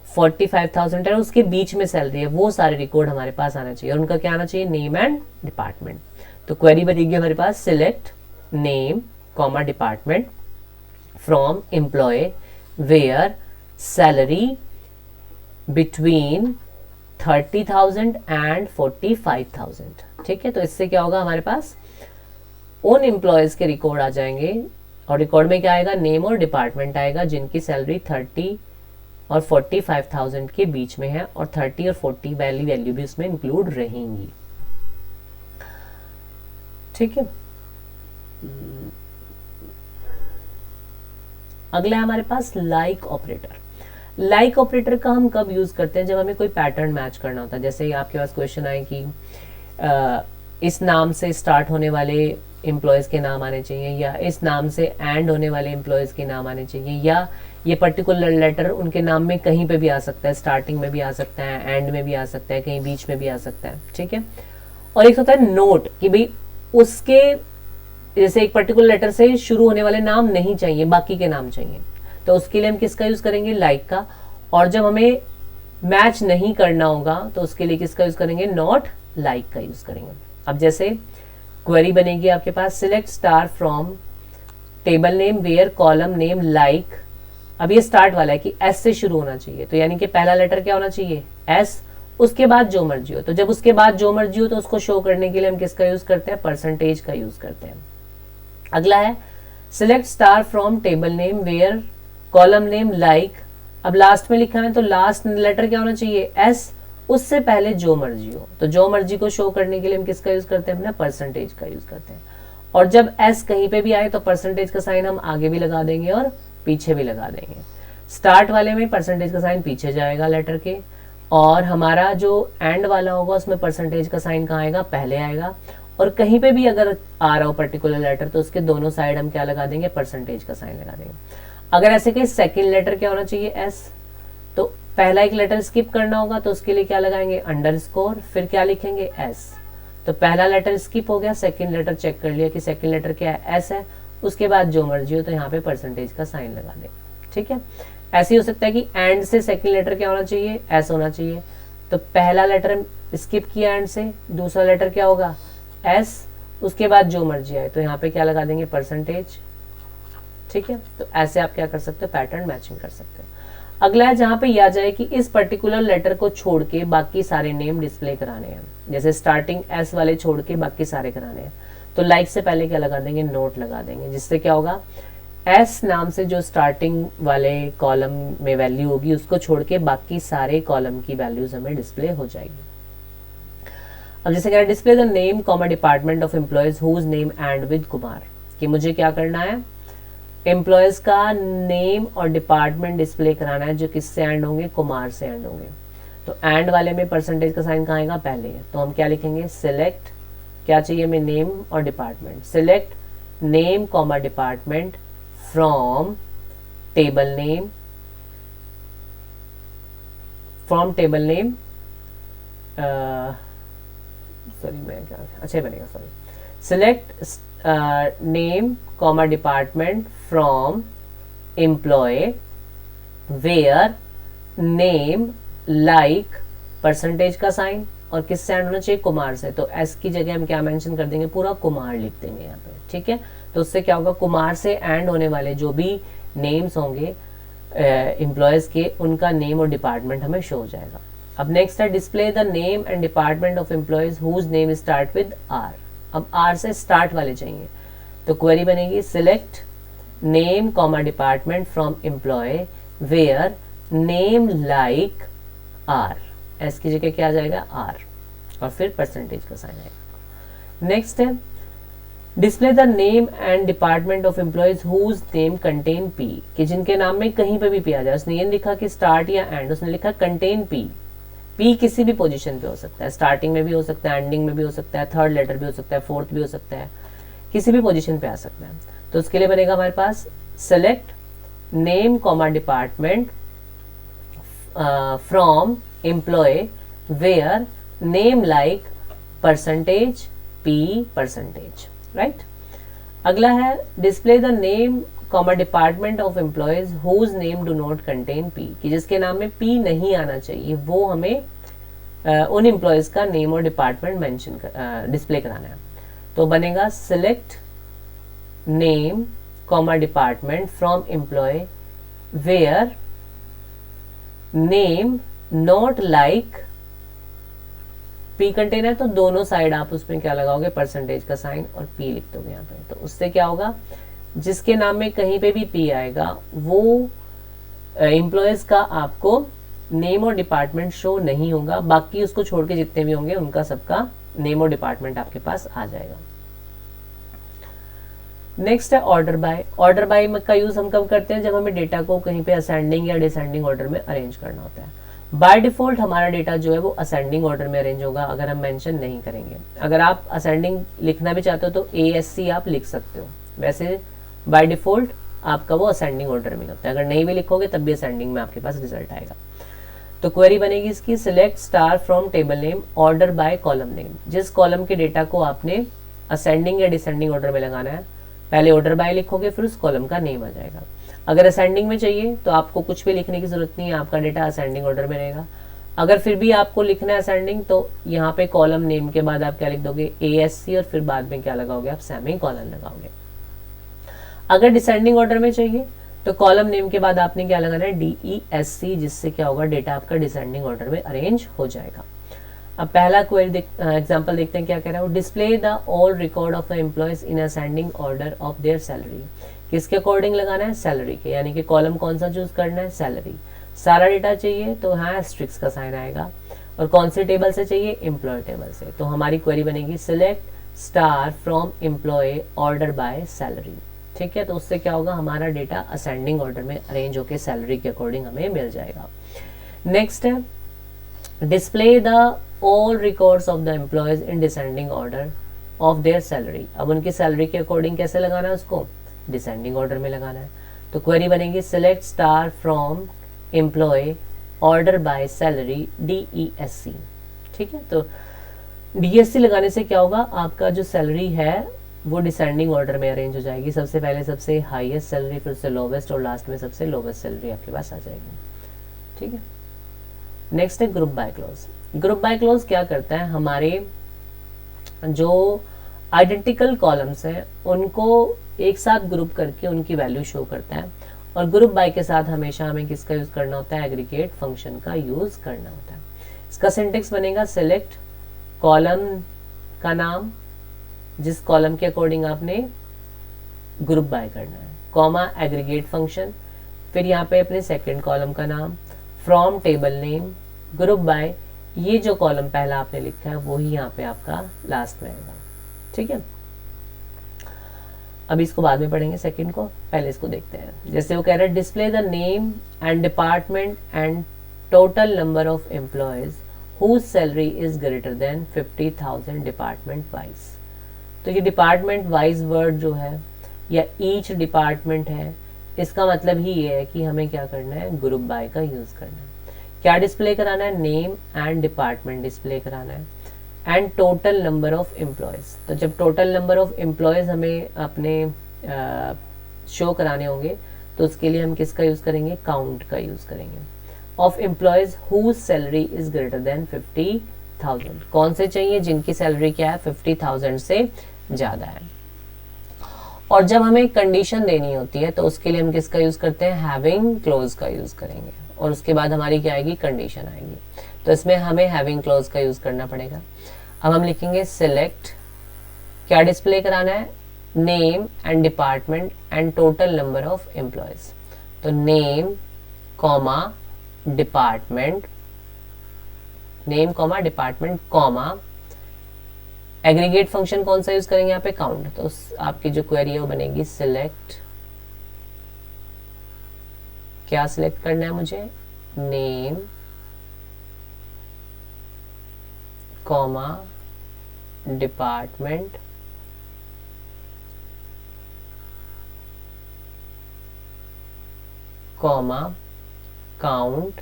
Speaker 1: 45,000 है, उसके बीच में सैलरी है, वो सारे रिकॉर्ड हमारे पास आना चाहिए और उनका क्या आना चाहिए, नेम एंड डिपार्टमेंट। तो क्वेरी बनेगी हमारे पास select name comma department from employ where salary between 30,000 and 45,000। ठीक है, तो इससे क्या होगा, हमारे पास उन एम्प्लॉयज के रिकॉर्ड आ जाएंगे और रिकॉर्ड में क्या आएगा, नेम और डिपार्टमेंट आएगा जिनकी सैलरी 30 और 45,000 के बीच में है और 30 और 40 वैल्यू भी उसमें इंक्लूड रहेंगी। ठीक है, अगला है हमारे पास लाइक ऑपरेटर। लाइक ऑपरेटर का हम कब यूज करते हैं, जब हमें कोई पैटर्न मैच करना होता है। जैसे आपके पास क्वेश्चन आए कि इस नाम से स्टार्ट होने वाले एम्प्लॉयज के नाम आने चाहिए या इस नाम से एंड होने वाले एम्प्लॉयज के नाम आने चाहिए, या ये पर्टिकुलर लेटर उनके नाम में कहीं पे भी आ सकता है, स्टार्टिंग में भी आ सकता है, एंड में भी आ सकता है, कहीं बीच में भी आ सकता है। ठीक है, और एक होता है नोट कि भाई उसके जैसे एक पर्टिकुलर लेटर से शुरू होने वाले नाम नहीं चाहिए, बाकी के नाम चाहिए, तो उसके लिए हम किसका यूज करेंगे, लाइक का। और जब हमें मैच नहीं करना होगा तो उसके लिए किसका यूज करेंगे, नॉट लाइक का यूज करेंगे। अब जैसे क्वेरी बनेगी आपके पास select star from table name where column name like. अब ये स्टार्ट वाला है कि एस से शुरू होना चाहिए, तो यानी कि पहला लेटर क्या होना चाहिए, एस, उसके बाद जो मर्जी हो। तो जब उसके बाद जो मर्जी हो तो उसको शो करने के लिए हम किसका यूज करते हैं, परसेंटेज का यूज करते हैं। अगला है select star from table name where column name like. अब लास्ट में लिखा है तो लास्ट लेटर क्या होना चाहिए, एस, उससे पहले जो मर्जी हो। तो जो मर्जी को शो करने के लिए हम किसका यूज करते हैं, अपना परसेंटेज का यूज करते हैं। और जब एस कहीं पे भी आए तो परसेंटेज का साइन हम आगे भी लगा देंगे और पीछे भी लगा देंगे। स्टार्ट वाले में परसेंटेज का साइन पीछे जाएगा लेटर के, और हमारा जो एंड वाला होगा उसमें परसेंटेज का साइन कहाँ आएगा, पहले आएगा। और कहीं पे भी अगर आ रहा हो पर्टिकुलर लेटर तो उसके दोनों साइड हम क्या लगा देंगे, परसेंटेज का साइन लगा देंगे। अगर ऐसे कि सेकंड लेटर क्या होना चाहिए, एस, तो पहला एक लेटर स्किप करना होगा तो उसके लिए क्या लगाएंगे, अंडरस्कोर, फिर क्या लिखेंगे, एस। तो पहला लेटर स्किप हो गया, सेकंड लेटर चेक कर लिया कि सेकंड लेटर क्या है, एस है, उसके बाद जो मर्जी हो तो यहाँ पे परसेंटेज का साइन लगा देंगे। ठीक है, ऐसे ही हो सकता है कि एंड से सेकंड लेटर क्या होना चाहिए, एस होना चाहिए। तो पहला लेटर स्किप किया एंड से, दूसरा लेटर क्या होगा, एस, उसके बाद जो मर्जी आए तो यहाँ पे क्या लगा देंगे, परसेंटेज। ठीक है, तो ऐसे आप क्या कर सकते हो, पैटर्न मैचिंग कर सकते हो। अगला है जहां पे यह आ जाए कि इस पर्टिकुलर लेटर को छोड़ के बाकी सारे नेम डिस्प्ले कराने हैं, जैसे स्टार्टिंग एस वाले छोड़ के बाकी सारे कराने हैं, तो लाइक से पहले क्या लगा देंगे, नोट लगा देंगे, जिससे क्या होगा, एस नाम से जो स्टार्टिंग वाले कॉलम में वैल्यू होगी उसको छोड़ के बाकी सारे कॉलम की वैल्यूज हमें डिस्प्ले हो जाएगी। अब जैसे कह रहा है display the name comma department of employees whose name end with Kumar, कि मुझे क्या करना है, एम्प्लॉयज का नेम और डिपार्टमेंट डिस्प्ले कराना है जो किससे एंड होंगे, कुमार से एंड होंगे। तो एंड वाले में परसेंटेज का साइन कहाँ आएगा, पहले। तो हम क्या लिखेंगे, सिलेक्ट, क्या चाहिए हमें, नेम और department. Select name comma department from table name, from table name, sorry मैं क्या, अच्छा बनेगा, sorry. Select name comma department from employ where name like percentage का साइन, और किससे एंड होना चाहिए, कुमार से। तो एस की जगह हम क्या मेंशन कर देंगे, पूरा कुमार लिख देंगे यहाँ पे, ठीक है। तो उससे क्या होगा, कुमार से एंड होने वाले जो भी नेम्स होंगे एम्प्लॉयज के, उनका नेम और डिपार्टमेंट हमें शो हो जाएगा। अब नेक्स्ट है display the name and department of employees whose name start with R. अब आर से स्टार्ट वाले चाहिए, तो क्वेरी बनेगी select name comma department from employ where name like R, S की जगह क्या आ जाएगा, आर, और फिर परसेंटेज का साइन आएगा। नेक्स्ट है display the name and department of employees whose name contain P, कि जिनके नाम में कहीं पे भी पी आ जाए। उसने ये लिखा कि स्टार्ट या एंड, उसने लिखा कंटेन पी। पी किसी भी पोजीशन पे हो सकता है, स्टार्टिंग में भी हो सकता है, एंडिंग में भी हो सकता है, थर्ड लेटर भी हो सकता है, फोर्थ भी हो सकता है, किसी भी पोजीशन पे आ सकता है। तो उसके लिए बनेगा हमारे पास select name comma department from employ where name like percentage P percentage, right. अगला है display the name comma department of employees whose name do not contain P, कि जिसके नाम में पी नहीं आना चाहिए, वो हमें उन एम्प्लॉयज का नेम और डिपार्टमेंट मेंशन डिस्प्ले कराना है। तो बनेगा select name comma department from employ where name not like P contain है, तो दोनों साइड आप उसमें क्या लगाओगे, परसेंटेज का साइन और पी लिख दोगे यहाँ पे। तो उससे क्या होगा, जिसके नाम में कहीं पे भी पी आएगा वो एम्प्लॉयज का आपको नेम और डिपार्टमेंट शो नहीं होगा, बाकी उसको छोड़ के जितने भी होंगे उनका सबका नेम और डिपार्टमेंट आपके पास आ जाएगा। नेक्स्ट है ऑर्डर बाय। ऑर्डर बाय का यूज हम कब करते हैं, जब हमें डेटा को कहीं पे असेंडिंग या डिसेंडिंग ऑर्डर में अरेंज करना होता है। बाय डिफॉल्ट हमारा डेटा जो है वो असेंडिंग ऑर्डर में अरेंज होगा अगर हम मेंशन नहीं करेंगे। अगर आप असेंडिंग लिखना भी चाहते हो तो ASC आप लिख सकते हो, वैसे बाय डिफॉल्ट आपका वो असेंडिंग ऑर्डर में होता है। अगर नहीं भी लिखोगे तब भी असेंडिंग में आपके पास रिजल्ट आएगा। तो क्वेरी बनेगी इसकी select star from table name order by column name. जिस कॉलम के डेटा को आपने असेंडिंग या डिसेंडिंग ऑर्डर में लगाना है, पहले ऑर्डर बाय लिखोगे फिर उस कॉलम का नेम आ जाएगा। अगर असेंडिंग में चाहिए तो आपको कुछ भी लिखने की जरूरत नहीं है, आपका डेटा असेंडिंग ऑर्डर में रहेगा। अगर फिर भी आपको लिखना है असेंडिंग, तो यहाँ पे कॉलम नेम के बाद आप क्या लिख दोगे, ASC, और फिर बाद में क्या लगाओगे, आप सेमी कॉलन लगाओगे। अगर डिसेंडिंग ऑर्डर में चाहिए तो कॉलम नेम के बाद आपने क्या लगाना है, DESC, जिससे क्या होगा, डेटा आपका डिसेंडिंग ऑर्डर में अरेंज हो जाएगा। अब पहला क्वेरी एग्जांपल देखते हैं क्या कह रहा है। Display the all record of employees in ascending order of their salary. किसके अकॉर्डिंग लगाना है, सैलरी के, यानी कि कॉलम कौन सा चूज करना है, सैलरी। सारा डेटा चाहिए तो हाँ एस्ट्रिक्स का साइन आएगा, और कौन से टेबल से चाहिए, एम्प्लॉय टेबल से। तो हमारी क्वेरी बनेगी select star from employ order by salary, ठीक है। तो उससे क्या होगा, हमारा डेटा असेंडिंग ऑर्डर में अरेंज होकर सैलरी के अकॉर्डिंग हमें मिल जाएगा। नेक्स्ट है display the all records of the employees in descending order of their salary. अब उनकी सैलरी के अकॉर्डिंग कैसे लगाना है, उसको डिसेंडिंग ऑर्डर में लगाना है। तो क्वेरी बनेगी select star from employ order by salary DESC, ठीक है। तो DESC लगाने से क्या होगा, आपका जो सैलरी है वो डिसेंडिंग ऑर्डर में अरेंज हो जाएगी। सबसे पहले सबसे हाईएस्ट सैलरी, फिर से लोवेस्ट, और लास्ट में सबसे लोवेस्ट सैलरी आपके पास आ जाएगी, ठीक है। नेक्स्ट है group by clause. Group by clause क्या करता है, हमारे जो आइडेंटिकल कॉलम्स हैं उनको एक साथ ग्रुप करके उनकी वैल्यू शो करता है, और ग्रुप बाय के साथ हमेशा हमें किसका यूज करना होता है, एग्रीगेट फंक्शन का यूज करना होता है। इसका सिंटेक्स बनेगा सिलेक्ट कॉलम का नाम, जिस कॉलम के अकॉर्डिंग आपने ग्रुप बाय करना है, कॉमा एग्रीगेट फंक्शन, फिर यहाँ पे अपने सेकंड कॉलम का नाम, from table name, group by, ये जो कॉलम पहला आपने लिखा है वही यहाँ पे आपका लास्ट में आएगा, ठीक है। अब इसको बाद में पढ़ेंगे सेकंड को, पहले इसको देखते हैं। जैसे वो कह रहे हैं display the name and department and total number of employees whose salary is greater than 50,000 department wise. तो ये डिपार्टमेंट वाइज वर्ड जो है या ईच डिपार्टमेंट है, इसका मतलब ही ये है कि हमें क्या करना है, ग्रुप बाय का यूज करना है। क्या डिस्प्ले कराना है, नेम एंड डिपार्टमेंट डिस्प्ले कराना है and total number of employees. तो जब टोटल नंबर ऑफ एम्प्लॉयज हमें अपने शो कराने होंगे तो उसके लिए हम किसका यूज करेंगे, काउंट का यूज करेंगे। Of employees whose salary is greater than 50,000। कौन से चाहिए, जिनकी सैलरी क्या है 50,000 से ज्यादा है। और जब हमें कंडीशन देनी होती है तो उसके लिए हम किसका यूज करते हैं, हैविंग क्लोज का यूज करेंगे और उसके बाद हमारी क्या आएगी, कंडीशन आएगी। तो इसमें हमें हैविंग क्लोज का यूज करना पड़ेगा। अब हम लिखेंगे सिलेक्ट, क्या डिस्प्ले कराना है, name and department and total number of employees. तो name comma department, name comma department comma aggregate function कौन सा यूज करेंगे यहाँ पे, काउंट। तो आपकी जो क्वेरी है वो बनेगी सिलेक्ट, क्या सिलेक्ट करना है मुझे, name comma department comma count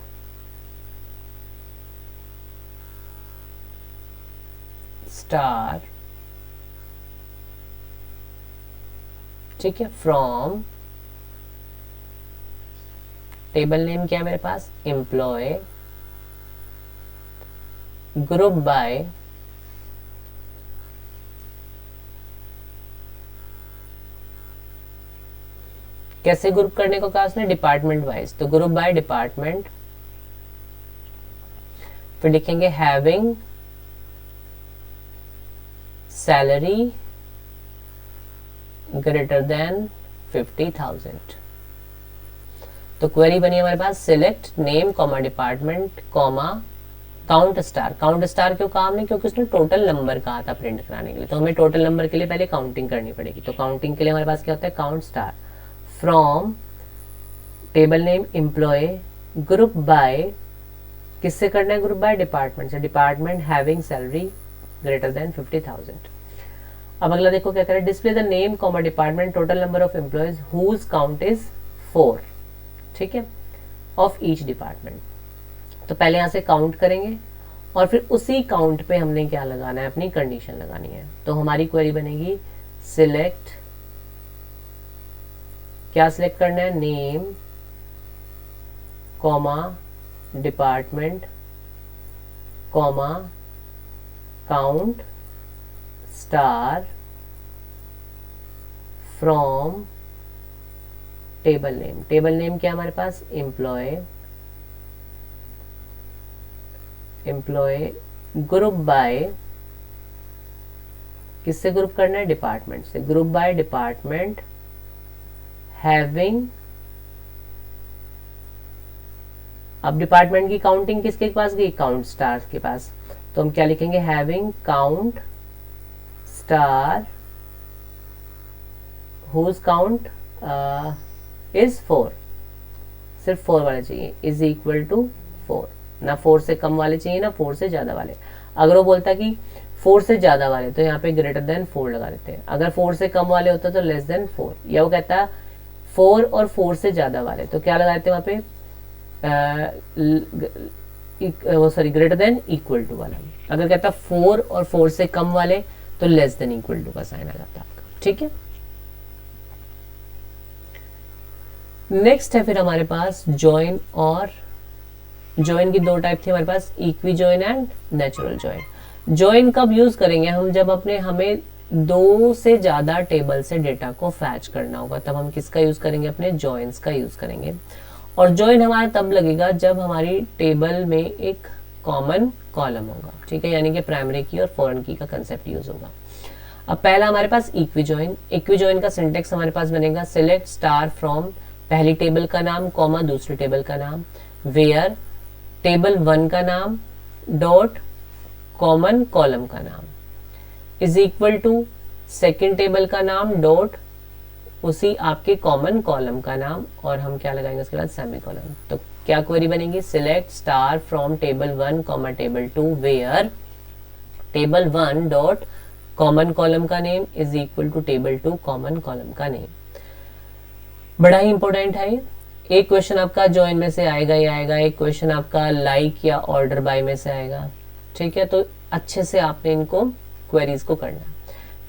Speaker 1: star, ठीक है, फ्रॉम टेबल नेम क्या है मेरे पास, एम्प्लॉय, ग्रुप बाय कैसे ग्रुप करने को कहा उसने, डिपार्टमेंट वाइज। तो ग्रुप बाय डिपार्टमेंट, फिर लिखेंगे हैविंग सैलरी ग्रेटर देन 50,000। तो क्वेरी बनी हमारे पास select name comma department comma count star. Count star क्यों कहा हमने, क्योंकि उसने टोटल नंबर कहा था प्रिंट कराने के लिए, तो हमें टोटल नंबर के लिए पहले काउंटिंग करनी पड़ेगी। तो काउंटिंग के लिए हमारे पास क्या होता है, count star from table name employee, group by, किससे करना है, ग्रुप बाय डिपार्टमेंट से, department having salary greater than 50,000। अब अगला देखो क्या करें, display the name comma department total number of employees whose count is 4, ठीक है, ऑफ ईच डिपार्टमेंट। तो पहले यहां से काउंट करेंगे और फिर उसी काउंट पे हमने क्या लगाना है, अपनी कंडीशन लगानी है। तो हमारी क्वेरी बनेगी सिलेक्ट, क्या सिलेक्ट करना है, name comma department comma count star from table name. Table name क्या हमारे पास, एम्प्लॉय, एम्प्लॉय ग्रुप बाय, किससे ग्रुप करना है, डिपार्टमेंट से, ग्रुप बाय डिपार्टमेंट हैविंग। अब डिपार्टमेंट की काउंटिंग किसके पास गई, काउंट स्टार के पास। तो हम क्या लिखेंगे, having count star whose count is 4, सिर्फ 4 वाले चाहिए, इज इक्वल टू 4, ना 4 से कम वाले चाहिए ना 4 से ज्यादा वाले। अगर वो बोलता कि 4 से ज्यादा वाले तो यहाँ पे ग्रेटर देन 4 लगा देते हैं, अगर 4 से कम वाले होता तो लेस देन 4, या वो कहता 4 और 4 से ज्यादा वाले तो क्या लगाते हैं वहां पे, वो sorry greater than equal to वाला। अगर कहता 4 और 4 से कम वाले तो लेस देन इक्वल टू का साइन आ जाता है आपका, ठीक है। नेक्स्ट है फिर हमारे पास ज्वाइन, और ज्वाइन की दो टाइप थी हमारे पास, equi join and natural join. Join कब यूज करेंगे हम, जब हमें 2 से ज्यादा टेबल से डेटा को फैच करना होगा, तब हम किसका यूज करेंगे, अपने ज्वाइंस का यूज करेंगे। और ज्वाइन हमारा तब लगेगा जब हमारी टेबल में एक कॉमन कॉलम होगा, ठीक है, यानी कि प्राइमरी की और फॉरेन की का कंसेप्ट यूज होगा। अब पहला हमारे पास इक्वी ज्वाइन। इक्वी ज्वाइन का सिंटेक्स हमारे पास बनेगा सिलेक्ट स्टार फ्रॉम पहली टेबल का नाम कॉमा दूसरी टेबल का नाम, वेयर टेबल 1 का नाम डॉट कॉमन कॉलम का नाम is equal to second table का नाम डॉट उसी आपके कॉमन कॉलम का नाम, और हम क्या लगाएंगे उसके बाद सेमी कॉलम। तो क्या क्वेरी बनेगी, select star from table 1 comma table 2 where table 1 dot common column का name is equal to table 2 common column का नेम। बड़ा ही इंपॉर्टेंट है ये। एक क्वेश्चन आपका ज्वाइन में से आएगा ही आएगा, एक क्वेश्चन आपका लाइक या ऑर्डर बाय में से आएगा, ठीक है। तो अच्छे से आपने इनको क्वेरीज को करना है।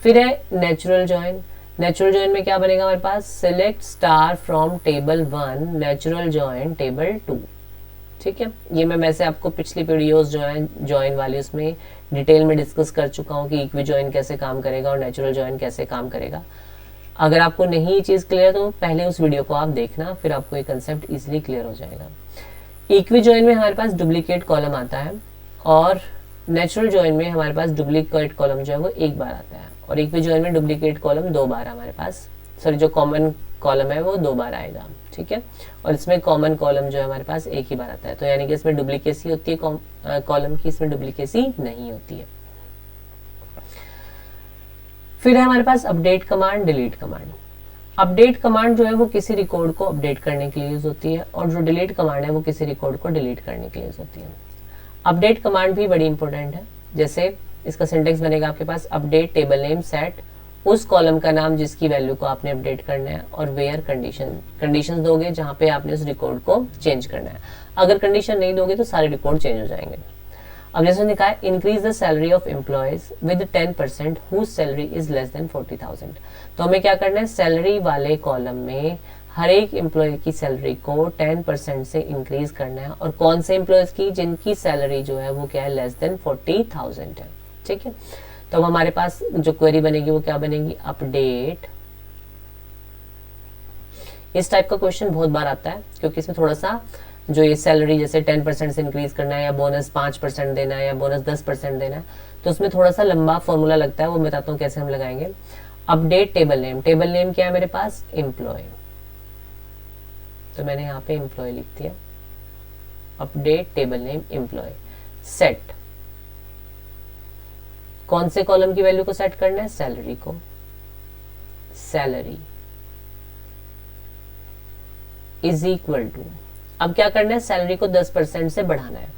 Speaker 1: फिर है नेचुरल ज्वाइन। नेचुरल ज्वाइन में क्या बनेगा हमारे पास, select star from table 1 natural join table 2, ठीक है। ये मैं वैसे आपको पिछली वीडियोस ज्वाइन वाली उसमें डिटेल में डिस्कस कर चुका हूँ कि इक्वी ज्वाइन कैसे काम करेगा और नेचुरल ज्वाइन कैसे काम करेगा। अगर आपको नहीं ये चीज़ क्लियर तो पहले उस वीडियो को आप देखना, फिर आपको ये कंसेप्ट इजीली क्लियर हो जाएगा। इक्वी ज्वाइन में हमारे पास डुप्लीकेट कॉलम आता है और नेचुरल ज्वाइन में हमारे पास डुप्लीकेट कॉलम जो है वो एक बार आता है और इक्वी ज्वाइन में डुप्लीकेट कॉलम 2 बार हमारे पास, सॉरी जो कॉमन कॉलम है वो 2 बार आएगा, ठीक है। और इसमें कॉमन कॉलम जो है हमारे पास एक ही बार आता है, तो यानी कि इसमें डुप्लीकेसी होती है कॉलम की, इसमें डुप्लीकेसी नहीं होती है। फिर है हमारे पास update command, delete command. Update command जो है वो किसी रिकॉर्ड को अपडेट करने के लिए यूज होती है और जो डिलीट कमांड है वो किसी रिकॉर्ड को डिलीट करने के लिए यूज होती है। अपडेट कमांड भी बड़ी इंपॉर्टेंट है। जैसे इसका सिंटेक्स बनेगा आपके पास, अपडेट टेबल नेम सेट उस कॉलम का नाम जिसकी वैल्यू को आपने अपडेट करना है और वेयर कंडीशन दोगे जहां पे आपने उस रिकॉर्ड को चेंज करना है। अगर कंडीशन नहीं दोगे तो सारे रिकॉर्ड चेंज हो जाएंगे। अब जैसे लिखा है, increase the salary of employees with 10% whose salary is less than 40,000। तो हमें क्या करना है, सैलरी वाले कॉलम में हर एक एम्प्लॉय की सैलरी को 10% से इंक्रीज करना है। और कौन से एम्प्लॉयज की, जिनकी सैलरी जो है वो क्या है, लेस देन 40,000 है, ठीक है। तो अब हमारे पास जो क्वेरी बनेगी वो क्या बनेगी, अपडेट। इस टाइप का क्वेश्चन बहुत बार आता है क्योंकि इसमें थोड़ा सा जो ये सैलरी जैसे 10% से इंक्रीज करना है या बोनस 5% देना है या बोनस 10% देना है, तो उसमें थोड़ा सा लंबा फॉर्मूला लगता है, वो बताता हूँ कैसे हम लगाएंगे। Update table name, table name क्या है मेरे पास, एम्प्लॉय, तो मैंने यहाँ पे एम्प्लॉय लिख दिया। Update table name employee, set कौन से कॉलम की वैल्यू को सेट करना है, सैलरी को, सैलरी इज इक्वल टू, अब क्या करना है, सैलरी को 10% से बढ़ाना है।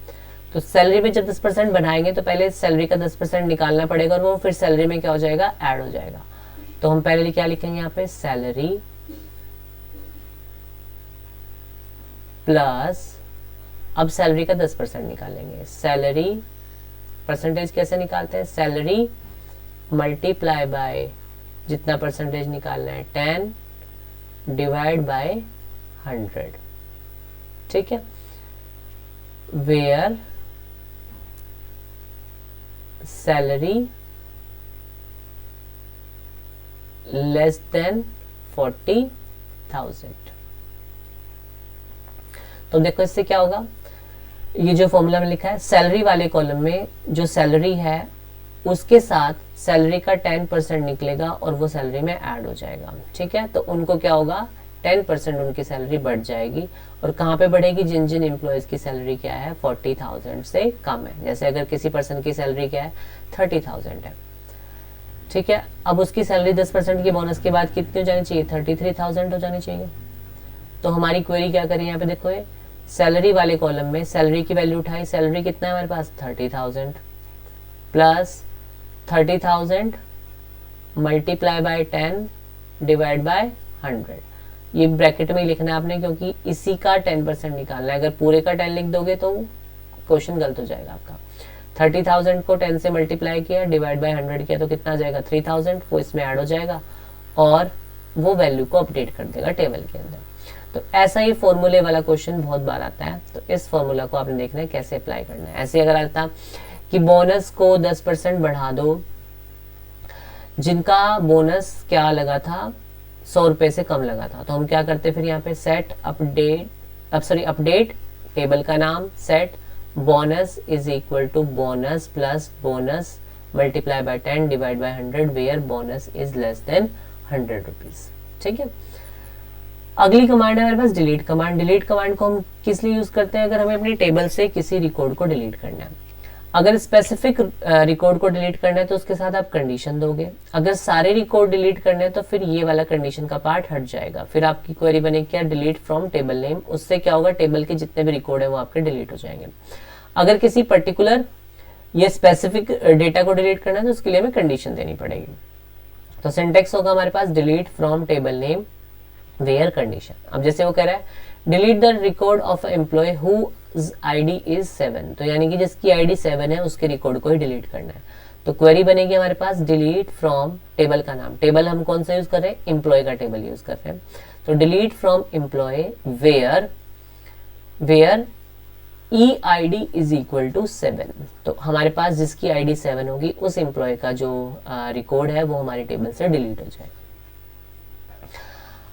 Speaker 1: तो सैलरी में जब 10% बढ़ाएंगे तो पहले सैलरी का 10% निकालना पड़ेगा और वो फिर सैलरी में क्या हो जाएगा, ऐड हो जाएगा। तो हम पहले क्या लिखेंगे यहाँ पे, सैलरी प्लस, अब सैलरी का 10% निकालेंगे, सैलरी परसेंटेज कैसे निकालते हैं, सैलरी मल्टीप्लाई बाय जितना परसेंटेज निकालना है 10 डिवाइड बाय 100, ठीक है। Where salary less than 40,000। तो देखो इससे क्या होगा, ये जो फॉर्मूला में लिखा है, सैलरी वाले कॉलम में जो सैलरी है उसके साथ सैलरी का 10% निकलेगा और वो सैलरी में ऐड हो जाएगा, ठीक है। तो उनको क्या होगा, 10% उनकी सैलरी बढ़ जाएगी। और कहाँ पे बढ़ेगी, जिन जिन एम्प्लॉयज की सैलरी क्या है, 40,000 से कम है। जैसे अगर किसी पर्सन की सैलरी क्या है, 30,000 है, ठीक है। अब उसकी सैलरी 10% की बोनस के बाद कितनी हो जानी चाहिए, 33,000 हो जानी चाहिए। तो हमारी क्वेरी क्या करें, यहाँ पे देखो ये सैलरी वाले कॉलम में सैलरी की वैल्यू उठाई, सैलरी कितना है हमारे पास, 30,000 plus 30,000 multiply by 10 divide by 100। ये ब्रैकेट में लिखना है आपने क्योंकि इसी का 10% निकालना है। अगर पूरे का 10 लिख दोगे तो क्वेश्चन गलत हो जाएगा आपका। 30,000 को 10 से मल्टीप्लाई किया डिवाइड बाय 100 किया तो कितना आ जाएगा, 3,000, वो इसमें ऐड हो जाएगा और वो वैल्यू को अपडेट कर देगा टेबल के अंदर। तो ऐसा ही फॉर्मूले वाला क्वेश्चन बहुत बार आता है। तो इस फॉर्मूला को आपने देखना है कैसे अप्लाई करना है। ऐसे अगर आता कि बोनस को 10% बढ़ा दो, जिनका बोनस क्या लगा था, 100 रुपए से कम लगा था, तो हम क्या करते फिर यहाँ पे सेट अपडेट टेबल का नाम, set bonus is equal to bonus plus bonus multiply by 10 divide by 100 where bonus is less than 100 rupees, ठीक है। अगली कमांड है हमारे पास डिलीट कमांड। डिलीट कमांड को हम किस लिए यूज करते हैं, अगर हमें अपनी टेबल से किसी रिकॉर्ड को डिलीट करना है। अगर स्पेसिफिक रिकॉर्ड को डिलीट करना है तो उसके साथ आप कंडीशन दोगे, अगर सारे रिकॉर्ड डिलीट करने हैं तो फिर ये वाला कंडीशन का पार्ट हट जाएगा, फिर आपकी क्वेरी बनेगी क्या, डिलीट फ्रॉम टेबल नेम। उससे क्या होगा, टेबल के जितने भी रिकॉर्ड है वो आपके डिलीट हो जाएंगे। अगर किसी पर्टिकुलर ये स्पेसिफिक डेटा को डिलीट करना है तो उसके लिए हमें कंडीशन देनी पड़ेगी। तो सिंटेक्स होगा हमारे पास delete from table name where condition. अब जैसे वो कह रहा है delete the record of employ whose ID is 7, तो यानी कि जिसकी आईडी 7 है उसके रिकॉर्ड को ही डिलीट करना है। तो क्वेरी बनेगी हमारे पास डिलीट फ्रॉम टेबल का नाम, टेबल हम कौन सा यूज कर रहे हैं, एम्प्लॉय का टेबल यूज कर रहे हैं। तो delete from employ where EID is equal to 7, तो हमारे पास जिसकी आईडी 7 होगी उस एम्प्लॉय का जो रिकॉर्ड है वो हमारे टेबल से डिलीट हो जाएगा।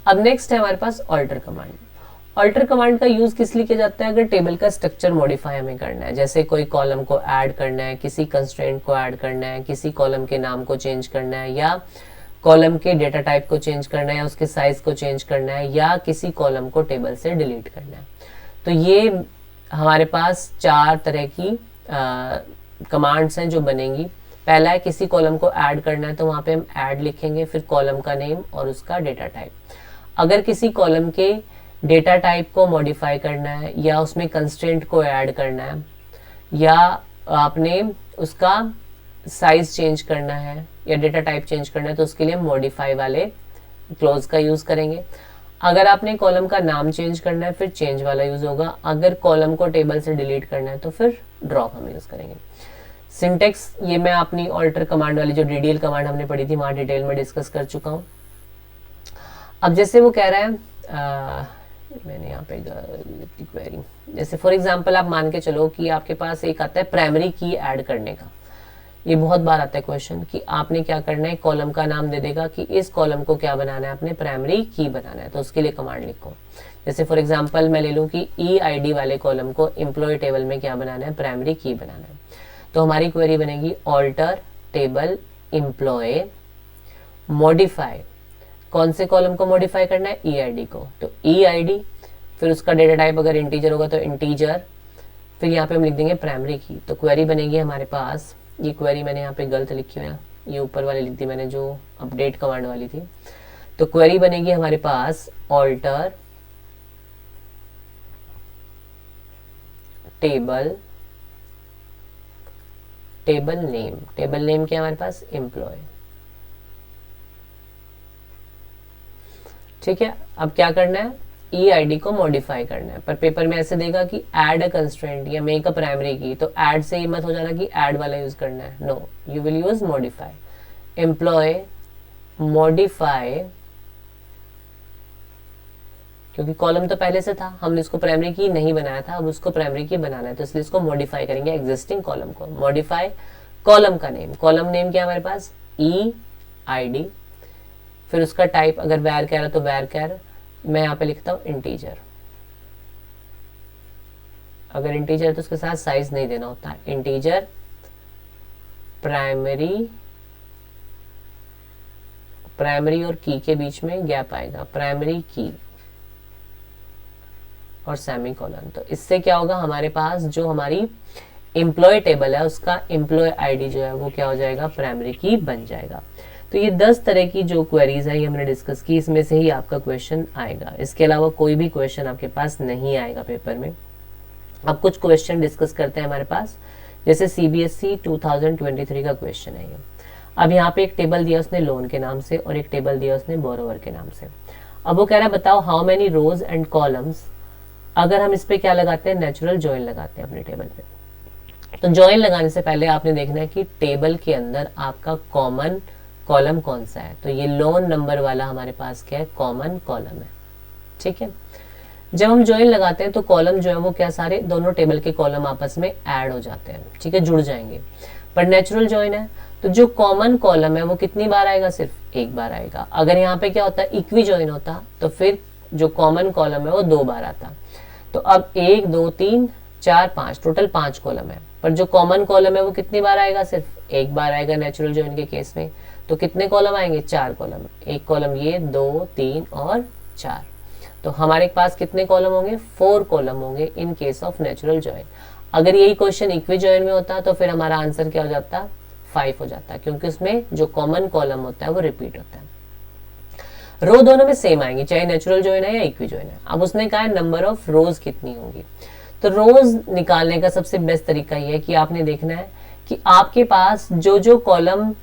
Speaker 1: अब नेक्स्ट है हमारे पास ऑल्टर कमांड। ऑल्टर कमांड का यूज किस लिए किया जाता है, अगर टेबल का स्ट्रक्चर मॉडिफाई हमें करना है, जैसे कोई कॉलम को ऐड करना है, किसी कंस्ट्रेंट को ऐड करना है, किसी कॉलम के नाम को चेंज करना है, या कॉलम के डेटा टाइप को चेंज करना है, या उसके साइज को चेंज करना है, या किसी कॉलम को टेबल से डिलीट करना है। तो ये हमारे पास 4 तरह की कमांड्स हैं जो बनेंगी। पहला है किसी कॉलम को ऐड करना है तो वहां पे हम ऐड लिखेंगे, फिर कॉलम का नेम और उसका डेटा टाइप। अगर किसी कॉलम के डेटा टाइप को मॉडिफाई करना है, या उसमें कंस्ट्रेंट को ऐड करना है, या आपने उसका साइज चेंज करना है या डेटा टाइप चेंज करना है, तो उसके लिए मॉडिफाई वाले क्लोज का यूज करेंगे। अगर आपने कॉलम का नाम चेंज करना है फिर चेंज वाला यूज होगा। अगर कॉलम को टेबल से डिलीट करना है तो फिर ड्रॉप हम यूज करेंगे। सिंटेक्स ये मैं अपनी ऑल्टर कमांड वाली जो DDL कमांड हमने पढ़ी थी वहां डिटेल में डिस्कस कर चुका हूँ। अब जैसे वो कह रहा है मैंने यहाँ पे क्वेरी, जैसे फॉर एग्जांपल आप मान के चलो कि आपके पास एक आता है प्राइमरी की ऐड करने का। ये बहुत बार आता है क्वेश्चन कि आपने क्या करना है, कॉलम का नाम दे देगा कि इस कॉलम को क्या बनाना है, आपने प्राइमरी की बनाना है, तो उसके लिए कमांड लिखो। जैसे फॉर एग्जांपल मैं ले लूँ कि EID वाले कॉलम को एम्प्लॉय टेबल में क्या बनाना है, प्राइमरी की बनाना है। तो हमारी क्वेरी बनेगी ऑल्टर टेबल एम्प्लॉय मॉडिफाई, कौन से कॉलम को मॉडिफाई करना है, EID को, तो EID, फिर उसका डेटा टाइप अगर इंटीजर होगा तो इंटीजर, फिर यहाँ पे हम लिख देंगे प्राइमरी की। तो क्वेरी बनेगी हमारे पास, ये क्वेरी मैंने यहाँ पे गलत लिखी है, ये ऊपर वाली लिख दी मैंने जो अपडेट कमांड वाली थी। तो क्वेरी बनेगी हमारे पास alter table name, table name क्या है हमारे पास, एम्प्लॉय। ठीक है, अब क्या करना है, EID को मॉडिफाई करना है, पर पेपर में ऐसे देगा कि ऐड अ कंस्ट्रेंट या मेक अ प्राइमरी की, तो ऐड से ही मत हो जाना कि ऐड वाला यूज करना है, no, you will use modify. Employee modify, क्योंकि कॉलम तो पहले से था, हमने इसको प्राइमरी की नहीं बनाया था, अब उसको प्राइमरी की बनाना है, तो इसलिए इसको मॉडिफाई करेंगे एग्जिस्टिंग कॉलम को। मॉडिफाई कॉलम का नेम, कॉलम नेम क्या है हमारे पास, EID, फिर उसका टाइप अगर वैर कह रहा तो वैर कैर, मैं यहाँ पे लिखता हूँ इंटीजर, अगर इंटीजर तो उसके साथ साइज नहीं देना होता है, इंटीजर प्राइमरी और की के बीच में गैप आएगा, प्राइमरी की और सेमीकोलन। तो इससे क्या होगा, हमारे पास जो हमारी एम्प्लॉय टेबल है उसका एम्प्लॉय आईडी जो है वो क्या हो जाएगा, प्राइमरी की बन जाएगा। तो ये 10 तरह की जो क्वेरीज है ये हमने डिस्कस की, इसमें से ही आपका क्वेश्चन आएगा, इसके अलावा कोई भी क्वेश्चन आपके पास नहीं आएगा पेपर में। अब कुछ क्वेश्चन डिस्कस करते हैं हमारे पास, जैसे CBSE 2023 का क्वेश्चन है ये। अब यहाँ पे एक टेबल दिया उसने लोन के नाम से और एक टेबल दिया उसने बोरोवर के नाम से। अब वो कह रहा है बताओ how many rows and columns, अगर हम इस पे क्या लगाते हैं, नेचुरल जॉइन लगाते हैं अपने टेबल पे। तो जॉइन लगाने से पहले आपने देखना है कि टेबल के अंदर आपका कॉमन कॉलम कौन सा है, तो ये लोन नंबर वाला हमारे पास क्या है, कॉमन कॉलम है। ठीक है, जब हम जॉइन लगाते हैं तो कॉलम जो है वो क्या, सारे दोनों टेबल के कॉलम आपस में ऐड हो जाते हैं, ठीक है, जुड़ जाएंगे। पर नेचुरल जॉइन है तो जो कॉमन कॉलम है वो कितनी बार आएगा, सिर्फ एक बार आएगा। अगर यहाँ पे क्या होता है, इक्वी जॉइन होता तो फिर जो कॉमन कॉलम है वो 2 बार आता। तो अब 1 2 3 4 5 टोटल 5 कॉलम है, पर जो कॉमन कॉलम है वो कितनी बार आएगा, सिर्फ एक बार आएगा नेचुरल जॉइन के केस में। तो कितने कॉलम आएंगे, 4 कॉलम, एक कॉलम ये, 2 3 और 4। तो हमारे पास कितने कॉलम होंगे, 4 कॉलम होंगे in case of natural join. अगर यही क्वेश्चन इक्विजॉइन में होता तो फिर हमारा आंसर क्या हो जाता, 5 हो जाता, क्योंकि उसमें जो कॉमन कॉलम होता है वो रिपीट होता है। रो दोनों में सेम आएंगी, चाहे नेचुरल जॉइन है या इक्विजॉइन है। अब उसने कहा नंबर ऑफ रोज कितनी होंगी, तो रोज निकालने का सबसे बेस्ट तरीका ये है कि आपने देखना है कि आपके पास जो कॉलम,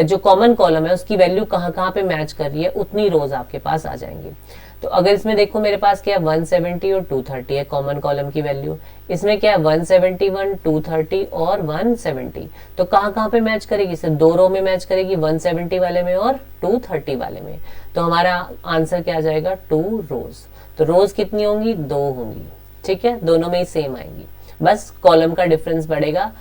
Speaker 1: जो कॉमन कॉलम है उसकी वैल्यू कहाँ कहाँ पे मैच कर रही है, उतनी रोज आपके पास आ जाएंगी। तो अगर इसमें देखो मेरे पास क्या है 170 और 230 है कॉमन कॉलम की वैल्यू, इसमें क्या है 171, 230 और 170, तो कहाँ कहाँ पे मैच करेगी, सिर्फ दो रो में मैच करेगी, 170 वाले में और 230 वाले में। तो हमारा आंसर क्या आ जाएगा, 2 रोज। तो रोज कितनी होंगी, 2 होंगी, ठीक है, दोनों में ही सेम आएंगी, बस कॉलम का डिफरेंस बढ़ेगा।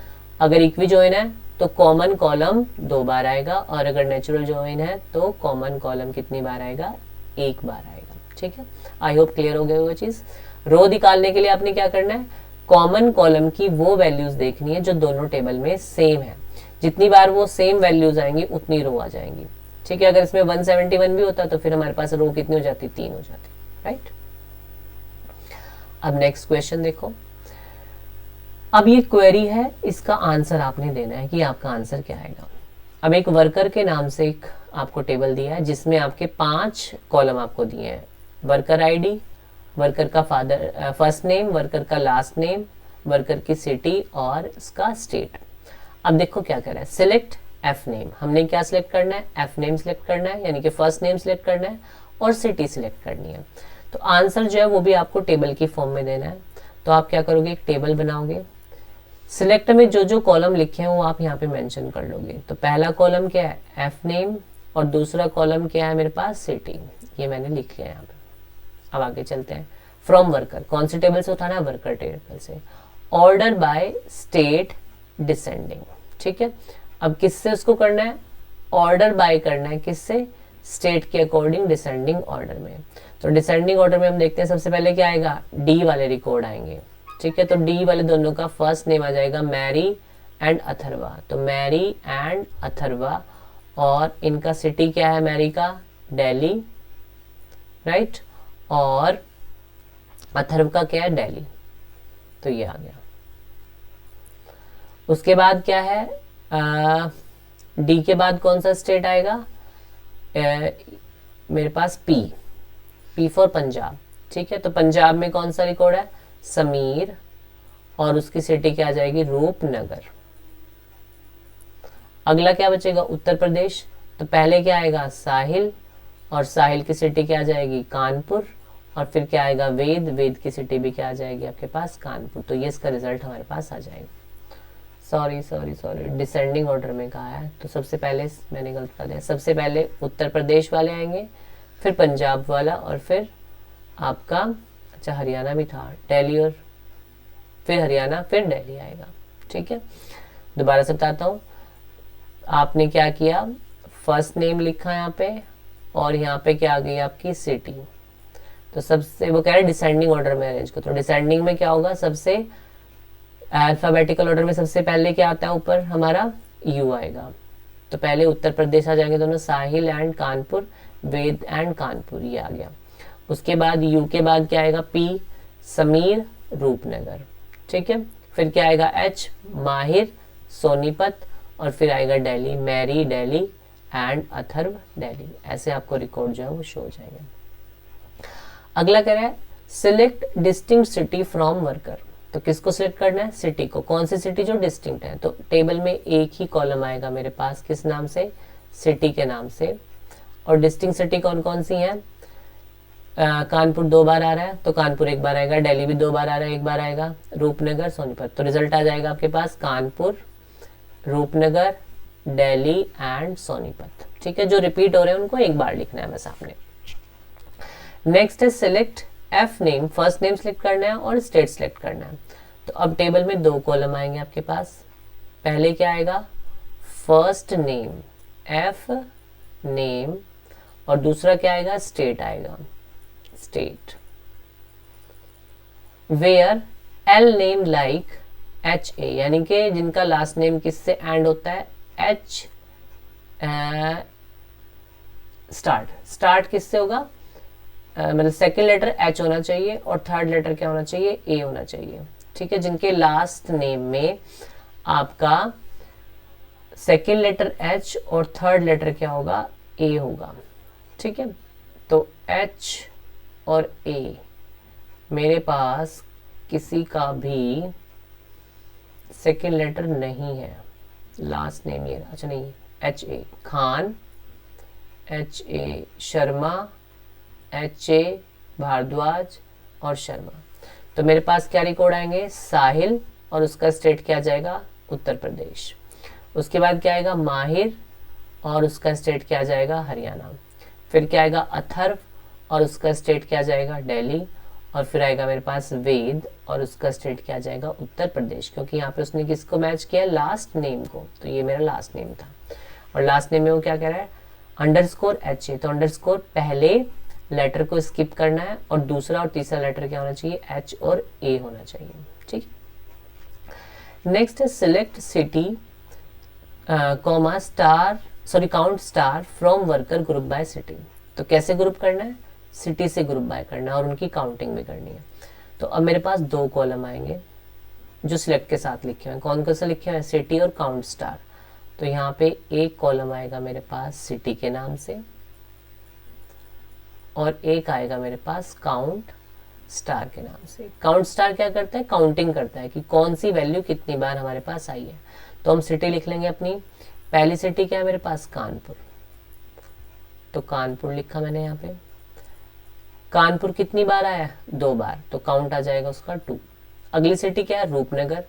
Speaker 1: अगर इक्विजॉइन है तो कॉमन कॉलम 2 बार आएगा, और अगर नेचुरल जॉइन है तो कॉमन कॉलम कितनी बार आएगा, 1 बार आएगा, ठीक है। आई होप क्लियर हो गई वो चीज। रो निकालने के लिए आपने क्या करना है, कॉमन कॉलम की वो वैल्यूज देखनी है जो दोनों टेबल में सेम है, जितनी बार वो सेम वैल्यूज आएंगी उतनी रो आ जाएंगी, ठीक है। अगर इसमें 171 भी होता तो फिर हमारे पास रो कितनी हो जाती, 3 हो जाती, राइट। अब नेक्स्ट क्वेश्चन देखो, अब ये क्वेरी है, इसका आंसर आपने देना है कि आपका आंसर क्या आएगा। अब एक वर्कर के नाम से एक आपको टेबल दिया है जिसमें आपके 5 कॉलम आपको दिए हैं, वर्कर आईडी, वर्कर का फर्स्ट नेम, वर्कर का लास्ट नेम, वर्कर की सिटी और उसका स्टेट। अब देखो क्या कर रहा है, सिलेक्ट एफ नेम, हमने क्या सिलेक्ट करना है, एफ नेम सिलेक्ट करना है, यानी कि फर्स्ट नेम सिलेक्ट करना है और सिटी सिलेक्ट करनी है। तो आंसर जो है वो भी आपको टेबल की फॉर्म में देना है। तो आप क्या करोगे, एक टेबल बनाओगे, सिलेक्ट में जो जो कॉलम लिखे हैं वो आप यहाँ पे मेंशन कर लोगे। तो पहला कॉलम क्या है, एफ नेम, और दूसरा कॉलम क्या है मेरे पास, सिटी, ये मैंने लिख लिया यहाँ पे। अब आगे चलते हैं, फ्रॉम वर्कर, कौन से टेबल से उठाना है, वर्कर टेबल से। ऑर्डर बाय स्टेट डिसेंडिंग, ठीक है। अब किससे उसको करना है, ऑर्डर बाय करना है, किससे, स्टेट के अकॉर्डिंग डिसेंडिंग ऑर्डर में। तो डिसेंडिंग ऑर्डर में हम देखते हैं सबसे पहले क्या आएगा, डी वाले रिकॉर्ड आएंगे, ठीक है। तो डी वाले दोनों का फर्स्ट नेम आ जाएगा मैरी एंड अथर्वा, तो मैरी एंड अथर्वा, और इनका सिटी क्या है, मैरी का दिल्ली, राइट, और अथर्व का क्या है, दिल्ली, तो ये आ गया। उसके बाद क्या है, डी के बाद कौन सा स्टेट आएगा, मेरे पास पी फॉर पंजाब, ठीक है। तो पंजाब में कौन सा रिकॉर्ड है, समीर, और उसकी सिटी क्या आ जाएगी, रूपनगर। अगला क्या बचेगा, उत्तर प्रदेश, तो पहले क्या आएगा, साहिल, और साहिल की सिटी क्या आ जाएगी, कानपुर, और फिर क्या आएगा, वेद, वेद की सिटी भी क्या आ जाएगी आपके पास, कानपुर। तो ये इसका रिजल्ट हमारे पास आ जाएगा। सॉरी डिसेंडिंग ऑर्डर में कहा है, तो सबसे पहले मैंने गलत कर दिया, सबसे पहले उत्तर प्रदेश वाले आएंगे, फिर पंजाब वाला, और फिर आपका, अच्छा हरियाणा भी था, दिल्ली, और फिर हरियाणा, फिर दिल्ली आएगा, ठीक है। दोबारा से बताता हूँ, आपने क्या किया, फर्स्ट नेम लिखा यहाँ पे, और यहाँ पे क्या आ गई आपकी सिटी। तो सबसे वो कह रहे हैं डिसेंडिंग ऑर्डर में अरेंज को, तो डिसेंडिंग में क्या होगा, सबसे अल्फाबेटिकल ऑर्डर में सबसे पहले क्या आता है, ऊपर हमारा यू आएगा। तो पहले उत्तर प्रदेश आ जाएंगे दोनों, साहिल एंड कानपुर, वेद एंड कानपुर, ये आ गया। उसके बाद यू के बाद क्या आएगा, पी, समीर, रूपनगर, ठीक है। फिर क्या आएगा, एच, माहिर, सोनीपत, और फिर आएगा दिल्ली, मैरी दिल्ली एंड अथर्व दिल्ली। ऐसे आपको रिकॉर्ड जो है वो शो हो जाएगा। अगला क्या है, select distinct city from worker, तो किसको सिलेक्ट करना है, सिटी को, कौन सी सिटी जो डिस्टिंक्ट है। तो टेबल में एक ही कॉलम आएगा मेरे पास, किस नाम से, सिटी के नाम से, और डिस्टिंक्ट सिटी कौन कौन सी है, कानपुर 2 बार आ रहा है तो कानपुर 1 बार आएगा, दिल्ली भी 2 बार आ रहा है, 1 बार आएगा, रूपनगर, सोनीपत। तो रिजल्ट आ जाएगा आपके पास कानपुर, रूपनगर, दिल्ली एंड सोनीपत, ठीक है। जो रिपीट हो रहे हैं उनको 1 बार लिखना है बस आपने। नेक्स्ट है select F name, first name select करना है और स्टेट सिलेक्ट करना है। तो अब टेबल में 2 कॉलम आएंगे आपके पास, पहले क्या आएगा, फर्स्ट नेम, एफ नेम, और दूसरा क्या आएगा, स्टेट आएगा, state, where L name like H A, यानी कि जिनका लास्ट नेम किससे एंड होता है, एच, स्टार्ट किससे होगा, मतलब सेकेंड लेटर एच होना चाहिए और थर्ड लेटर क्या होना चाहिए, ए होना चाहिए, ठीक है, जिनके लास्ट नेम में आपका सेकेंड लेटर एच और थर्ड लेटर क्या होगा, ए होगा। ठीक है, तो एच और ए मेरे पास किसी का भी सेकेंड लेटर नहीं है, लास्ट नेम ये, अच्छा नहीं, H A Khan, H A Sharma, H A Bhardwaj और शर्मा। तो मेरे पास क्या रिकॉर्ड आएंगे, साहिल और उसका स्टेट क्या जाएगा, उत्तर प्रदेश। उसके बाद क्या आएगा, माहिर और उसका स्टेट क्या जाएगा, हरियाणा। फिर क्या आएगा, अथर्व और उसका स्टेट क्या जाएगा, दिल्ली। और फिर आएगा मेरे पास वेद और उसका स्टेट क्या जाएगा, उत्तर प्रदेश, क्योंकि यहाँ पे उसने किसको मैच किया, लास्ट नेम को। तो ये मेरा लास्ट नेम था और लास्ट नेम में वो क्या कह रहा है, अंडरस्कोर एच ए। तो अंडरस्कोर पहले लेटर को स्किप करना है और दूसरा और तीसरा लेटर क्या होना चाहिए, एच और ए होना चाहिए। ठीक, नेक्स्ट है select city comma star sorry count star from worker group by city. तो कैसे ग्रुप करना है, सिटी से ग्रुप बाय करना है और उनकी काउंटिंग भी करनी है। तो अब मेरे पास दो कॉलम आएंगे जो सिलेक्ट के साथ लिखे हुए हैं। कौन कौन से लिखे हुए हैं, सिटी और काउंट स्टार। तो यहाँ पे एक कॉलम आएगा मेरे पास सिटी के नाम से और एक आएगा मेरे पास काउंट स्टार के नाम से। काउंट स्टार क्या करता है, काउंटिंग करता है कि कौन सी वैल्यू कितनी बार हमारे पास आई है। तो हम सिटी लिख लेंगे अपनी, पहली सिटी क्या है मेरे पास, कानपुर। तो कानपुर लिखा मैंने यहाँ पे। कानपुर कितनी बार आया, 2 बार, तो काउंट आ जाएगा उसका 2। अगली सिटी क्या है, रूपनगर।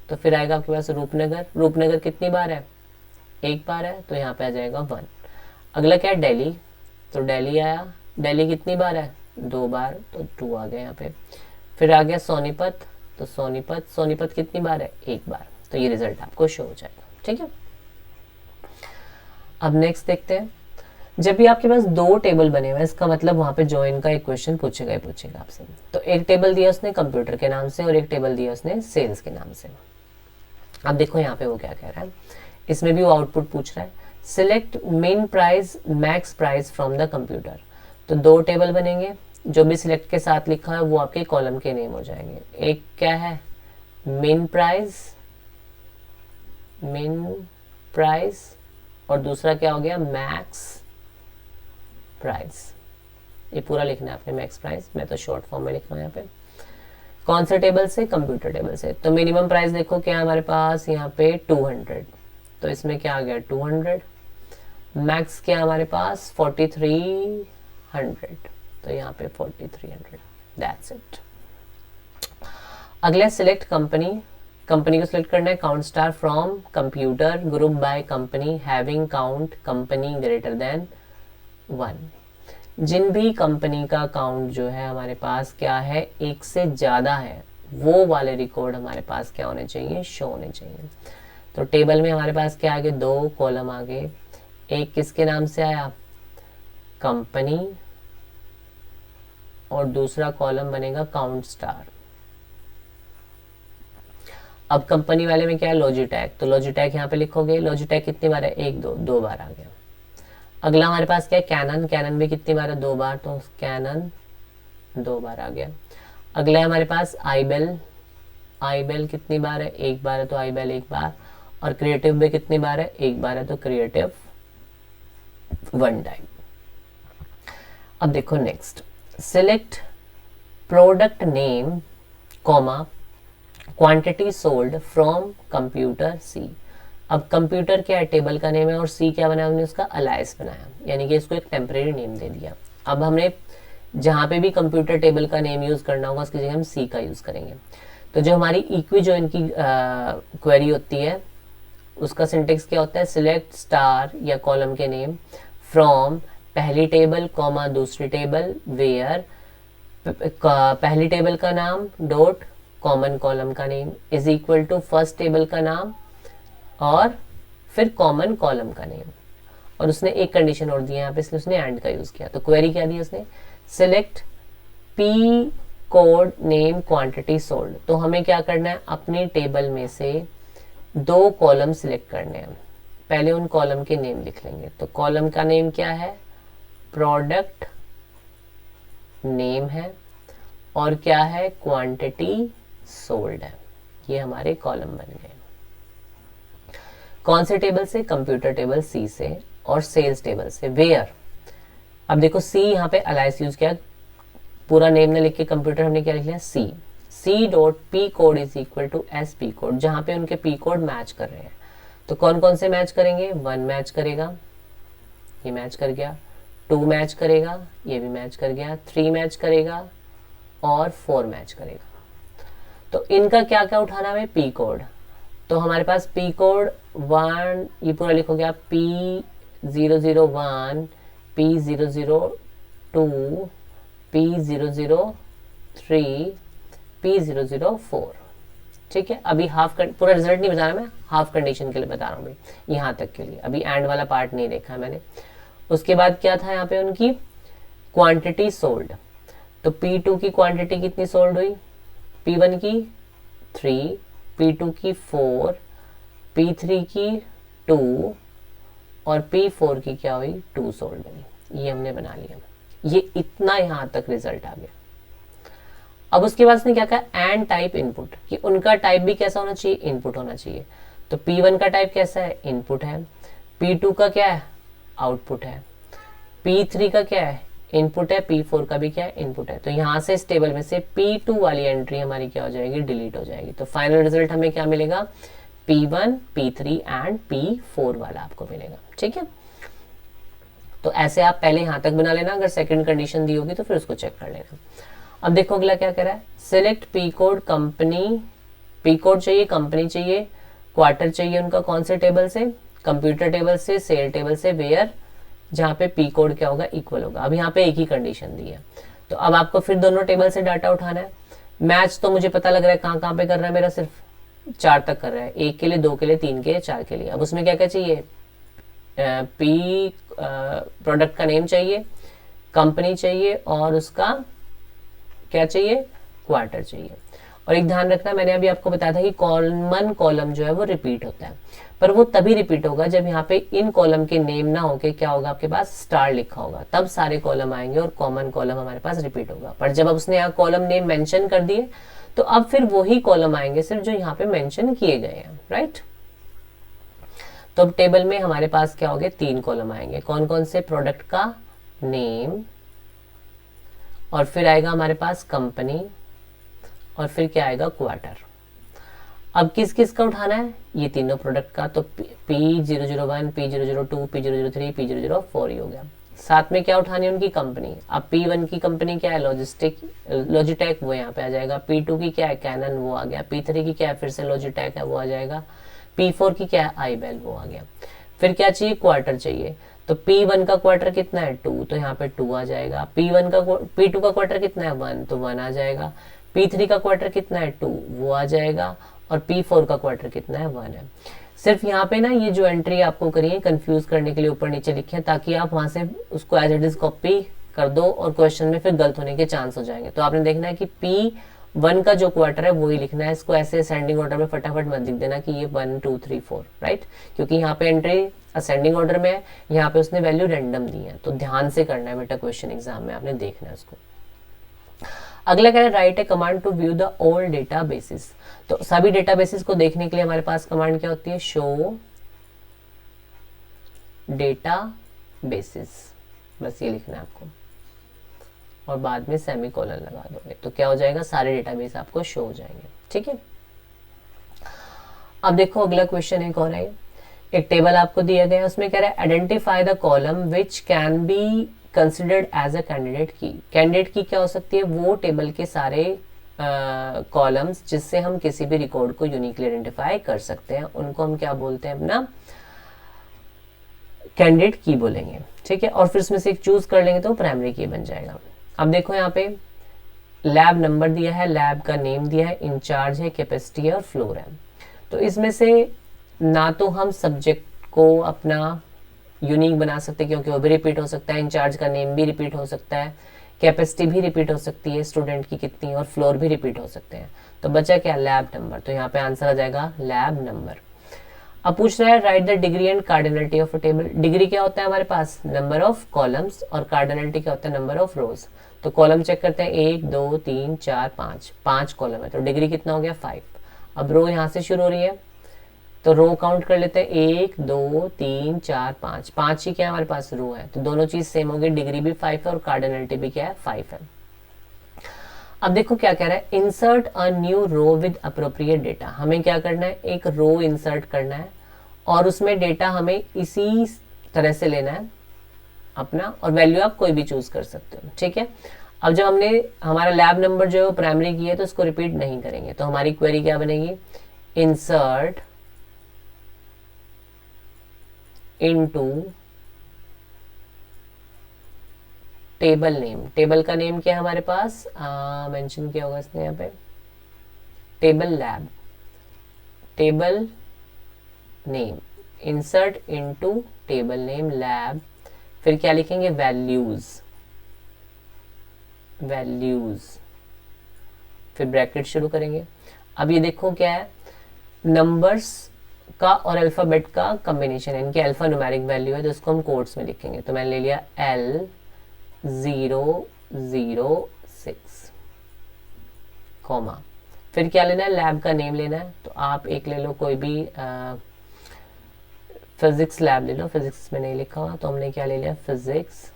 Speaker 1: तो फिर आएगा आपके पास रूपनगर। रूपनगर कितनी बार है, 1 बार है, तो यहाँ पे आ जाएगा 1। अगला क्या है, दिल्ली। तो दिल्ली आया, दिल्ली कितनी बार है, 2 बार, तो 2 आ गया यहाँ पे। फिर आ गया सोनीपत। तो सोनीपत कितनी बार है, 1 बार। तो ये रिजल्ट आपको शो हो जाएगा। ठीक है, अब नेक्स्ट देखते हैं। जब भी आपके पास 2 टेबल बने हुए हैं, इसका मतलब वहां पे जॉइन का एक क्वेश्चन पूछेगा ही पूछेगा आपसे। तो एक टेबल दिया उसने कंप्यूटर के नाम से और एक टेबल दिया उसने सेल्स के नाम से। अब देखो यहाँ पे वो क्या कह रहा है, इसमें भी वो आउटपुट पूछ रहा है, select main price max price from the computer. तो 2 टेबल बनेंगे, जो भी सिलेक्ट के साथ लिखा है वो आपके कॉलम के नेम हो जाएंगे। एक क्या है, मेन प्राइस और दूसरा क्या हो गया, मैक्स प्राइस। ये पूरा लिखना है आपने, मैक्स प्राइस। मैं तो शॉर्ट फॉर्म में लिख रहा हूँ यहाँ पे। कौन से टेबल से, कंप्यूटर टेबल से। तो मिनिमम प्राइस देखो क्या है हमारे पास यहाँ पे 200। तो इसमें क्या आ गया 200। मैक्स क्या है हमारे पास 4300। तो यहाँ पे 4300। That's it. अगला सिलेक्ट कंपनी। कंपनी को सिलेक्ट करना है, count star from computer group by company having count company greater than 1। जिन भी कंपनी का काउंट जो है हमारे पास क्या है, 1 से ज्यादा है, वो वाले रिकॉर्ड हमारे पास क्या होने चाहिए, शो होने चाहिए। तो टेबल में हमारे पास क्या आगे, 2 कॉलम आगे। एक किसके नाम से आया, कंपनी, और दूसरा कॉलम बनेगा काउंट स्टार। अब कंपनी वाले में क्या है, लॉजिटेक। तो लॉजिटेक यहाँ पे लिखोगे, लॉजिटेक कितनी बार है, 1 2 बार आ गया। अगला हमारे पास क्या है, कैनन। कैनन भी कितनी बार है, 2 बार, तो कैनन 2 बार आ गया। अगला है हमारे पास आईबेल। आईबेल कितनी बार है, 1 बार है, तो आईबेल 1 बार। और क्रिएटिव भी कितनी बार है, 1 बार है, तो क्रिएटिव 1 टाइम। अब देखो next, select product name comma quantity sold from computer C. अब कंप्यूटर क्या है, टेबल का नेम है, और सी क्या बनाया हमने, उसका अलाइस बनाया, यानी कि इसको एक टेम्परेरी नेम दे दिया। अब हमने जहां पे भी कंप्यूटर टेबल का नेम यूज करना होगा उसकी जगह हम सी का यूज करेंगे। तो जो हमारी इक्वी जॉइन की क्वेरी होती है उसका सिंटेक्स क्या होता है, सिलेक्ट स्टार या कॉलम के नेम फ्रॉम पहली टेबल कॉमा दूसरी टेबल वेयर पहली टेबल का नाम डॉट कॉमन कॉलम का name is equal to first table का नाम और फिर कॉमन कॉलम का नेम। और उसने एक कंडीशन और दी है यहाँ पे, इसलिए उसने एंड का यूज किया। तो क्वेरी क्या दी उसने, select P code name quantity sold. तो हमें क्या करना है, अपनी टेबल में से 2 कॉलम सिलेक्ट करने हैं। पहले उन कॉलम के नेम लिख लेंगे। तो कॉलम का नेम क्या है, प्रोडक्ट नेम है, और क्या है, क्वांटिटी सोल्ड है। ये हमारे कॉलम बन गए। कौन से टेबल से? कंप्यूटर टेबल सी से और सेल्स टेबल से। वेयर, अब देखो सी यहाँ पे अलाइस यूज किया, पूरा नेम ने लिख के कंप्यूटर हमने क्या लिख लिया? C. C dot P code is equal to S P code, जहां पे उनके पी कोड मैच कर रहे हैं। तो कौन कौन से मैच करेंगे? 1 मैच करेगा, ये मैच कर गया। 2 मैच करेगा, ये भी मैच कर गया। 3 मैच करेगा और 4 मैच करेगा। तो इनका क्या क्या उठाना है? P code. तो हमारे पास पी कोड 1, ये पूरा लिखोगे आप, P001, P002, P003, P004। ठीक है, अभी हाफ पूरा रिजल्ट नहीं बता रहा मैं, हाफ कंडीशन के लिए बता रहा हूँ भाई, यहाँ तक के लिए। अभी एंड वाला पार्ट नहीं देखा मैंने। उसके बाद क्या था यहाँ पे उनकी क्वांटिटी सोल्ड। तो P2 की क्वांटिटी कितनी सोल्ड हुई? P1 की 3, P2 की 4, P3 की 2 और P4 की क्या हुई? 2 सोल्ड बनी। ये हमने बना लिया। ये इतना यहाँ तक रिजल्ट आ गया। अब उसके बाद उसने क्या कहा? एंड टाइप इनपुट, कि उनका टाइप भी कैसा होना चाहिए? इनपुट होना चाहिए। तो P1 का टाइप कैसा है? इनपुट है। P2 का क्या है? आउटपुट है। P3 का क्या है? इनपुट है। P4 का भी क्या है? इनपुट है। तो यहाँ से इस टेबल में से P2 वाली एंट्री हमारी क्या हो जाएगी? डिलीट हो जाएगी। तो फाइनल रिजल्ट हमें क्या मिलेगा? P1, P3 एंड P4 वाला आपको मिलेगा। ठीक है, तो ऐसे आप पहले यहाँ तक बना लेना, अगर सेकंड कंडीशन दी होगी तो फिर उसको चेक कर लेना। अब देखो अगला क्या कह रहा है? Select P code company, P code चाहिए, कंपनी चाहिए, क्वार्टर चाहिए उनका कौन से टेबल से? कंप्यूटर टेबल से, सेल टेबल से, वेयर, जहाँ पे पी कोड क्या होगा? इक्वल होगा। अब यहाँ पे एक ही कंडीशन दी है, तो अब आपको फिर दोनों टेबल से डाटा उठाना है। मैच तो मुझे पता लग रहा है कहाँ कहाँ पे कर रहा है, मेरा सिर्फ 4 तक कर रहा है, 1 के लिए, 2 के लिए, 3 के लिए, 4 के लिए। अब उसमें क्या क्या चाहिए? पी प्रोडक्ट का नेम चाहिए, कंपनी चाहिए और उसका क्या चाहिए? क्वार्टर चाहिए। और एक ध्यान रखना, मैंने अभी आपको बताया था कि कॉमन कॉलम जो है वो रिपीट होता है, पर वो तभी रिपीट होगा जब यहाँ पे इन कॉलम के नेम ना होके क्या होगा? आपके पास स्टार लिखा होगा, तब सारे कॉलम आएंगे और कॉमन कॉलम हमारे पास रिपीट होगा। पर जब अब उसने यहाँ कॉलम नेम मेंशन कर दिए तो अब फिर वही कॉलम आएंगे सिर्फ जो यहाँ पे मेंशन किए गए हैं। राइट, तो अब टेबल में हमारे पास क्या हो गए? 3 कॉलम आएंगे। कौन कौन से? प्रोडक्ट का नेम, और फिर आएगा हमारे पास कंपनी, और फिर क्या आएगा? क्वार्टर। अब किस किस का उठाना है? ये तीनों प्रोडक्ट का। तो P001, P002, P003, P004 ही हो गया। साथ में क्या उठानी है? उनकी कंपनी। अब P1 की कंपनी क्या है? लॉजिटेक, वो यहाँ पे आ जाएगा। P2 की क्या है? कैनन, वो आ गया। P3 की क्या है? फिर से लॉजिटेक है, वो आ जाएगा। P4 की क्या है? आईबेल, वो आ गया। फिर क्या चाहिए? क्वार्टर चाहिए। तो P1 का क्वार्टर कितना है? 2, तो यहाँ पे 2 आ जाएगा। P2 का क्वार्टर कितना है? 1, तो 1 आ जाएगा। P3 का क्वार्टर कितना है? 2, वो आ जाएगा। और P4 का क्वार्टर कितना है? 1 है। सिर्फ यहाँ पे ना ये जो एंट्री आपको करी है कंफ्यूज करने के लिए ऊपर नीचे लिखे हैं, ताकि आप वहां से उसको एज इट इज कॉपी कर दो और क्वेश्चन में फिर गलत होने के चांस हो जाएंगे। तो आपने देखना है कि P1 का जो क्वार्टर है वही लिखना है। इसको ऐसे असेंडिंग ऑर्डर में फटाफट मत लिख देना कि ये 1 2 3 4, राइट, क्योंकि यहाँ पे एंट्री असेंडिंग ऑर्डर में है, यहाँ पे उसने वैल्यू रैंडम दी है। तो ध्यान से करना है बेटा, क्वेश्चन एग्जाम में आपने देखना है उसको। अगला कह रहा है write a command to view the all data basis. तो सभी डेटा बेसिस को देखने के लिए हमारे पास कमांड क्या होती है? शो डेटा बेसिस, बस ये लिखना है आपको, और बाद में सेमीकोलन लगा दोगे तो क्या हो जाएगा? सारे डेटाबेस आपको शो हो जाएंगे। ठीक है, अब देखो अगला क्वेश्चन एक और है। एक टेबल आपको दिया गया है, उसमें कह रहा है identify the column which can be considered as a candidate key. Candidate key क्या हो सकती है? वो टेबल के सारे कॉलम्स जिससे हम किसी भी रिकॉर्ड को यूनिकली आइडेंटिफाई कर सकते हैं, उनको हम क्या बोलते हैं? अपना कैंडिडेट की बोलेंगे। ठीक है, और फिर उसमें से एक चूज कर लेंगे तो प्राइमरी की बन जाएगा। अब देखो यहाँ पे लैब नंबर दिया है, लैब का नेम दिया है, इंचार्ज है, कैपेसिटी है और फ्लोर है। तो इसमें से ना तो हम सब्जेक्ट को अपना यूनिक बना सकते हैं क्योंकि वो भी रिपीट हो सकता है, इंचार्ज का नेम भी रिपीट हो सकता है, कैपेसिटी भी रिपीट हो सकती है स्टूडेंट की कितनी, और फ्लोर भी रिपीट हो सकते हैं। तो बचा क्या? Lab number. तो यहाँ पे आंसर आ जाएगा लैब नंबर। अब पूछ रहा है right the degree and cardinality of a table. Degree क्या होता है हमारे पास, नंबर ऑफ कॉलम्स, और कार्डिनलिटी क्या होता है, नंबर ऑफ रोज। तो कॉलम चेक करते हैं, 1 2 3 4 5, 5 कॉलम है, तो डिग्री कितना हो गया 5। अब रो यहाँ से शुरू हो रही है, तो रो काउंट कर लेते हैं, 1 2 3 4 5, 5 ही क्या है हमारे पास रो है, तो दोनों चीज सेम हो गई, डिग्री भी 5 है और कार्डिनलिटी भी क्या है 5 है। अब देखो क्या कह रहा है, insert a new row with appropriate data. हमें क्या करना है, एक रो इंसर्ट करना है और उसमें डेटा हमें इसी तरह से लेना है अपना, और वैल्यू आप कोई भी चूज कर सकते हो, ठीक है। अब जब हमने हमारा लैब नंबर जो है वो प्राइमरी की है तो उसको रिपीट नहीं करेंगे, तो हमारी क्वेरी क्या बनेगी, insert into table name. Table का नेम क्या है हमारे पास, मेंशन किया होगा इसने यहाँ पे, table lab, table name, insert into table name lab, फिर क्या लिखेंगे, वैल्यूज, वैल्यूज, फिर ब्रैकेट शुरू करेंगे। अब ये देखो क्या है, नंबर्स का और अल्फाबेट का कॉम्बिनेशन है, इनकी अल्फा न्यूमेरिक वैल्यू है, तो इसको हम कोड्स में लिखेंगे। तो मैंने ले लिया L006 कॉमा, फिर क्या लेना है, लैब का नेम लेना है, तो आप एक ले लो कोई भी, फिजिक्स लैब ले लो, फिजिक्स में नहीं लिखा हुआ तो हमने क्या ले लिया, फिजिक्स।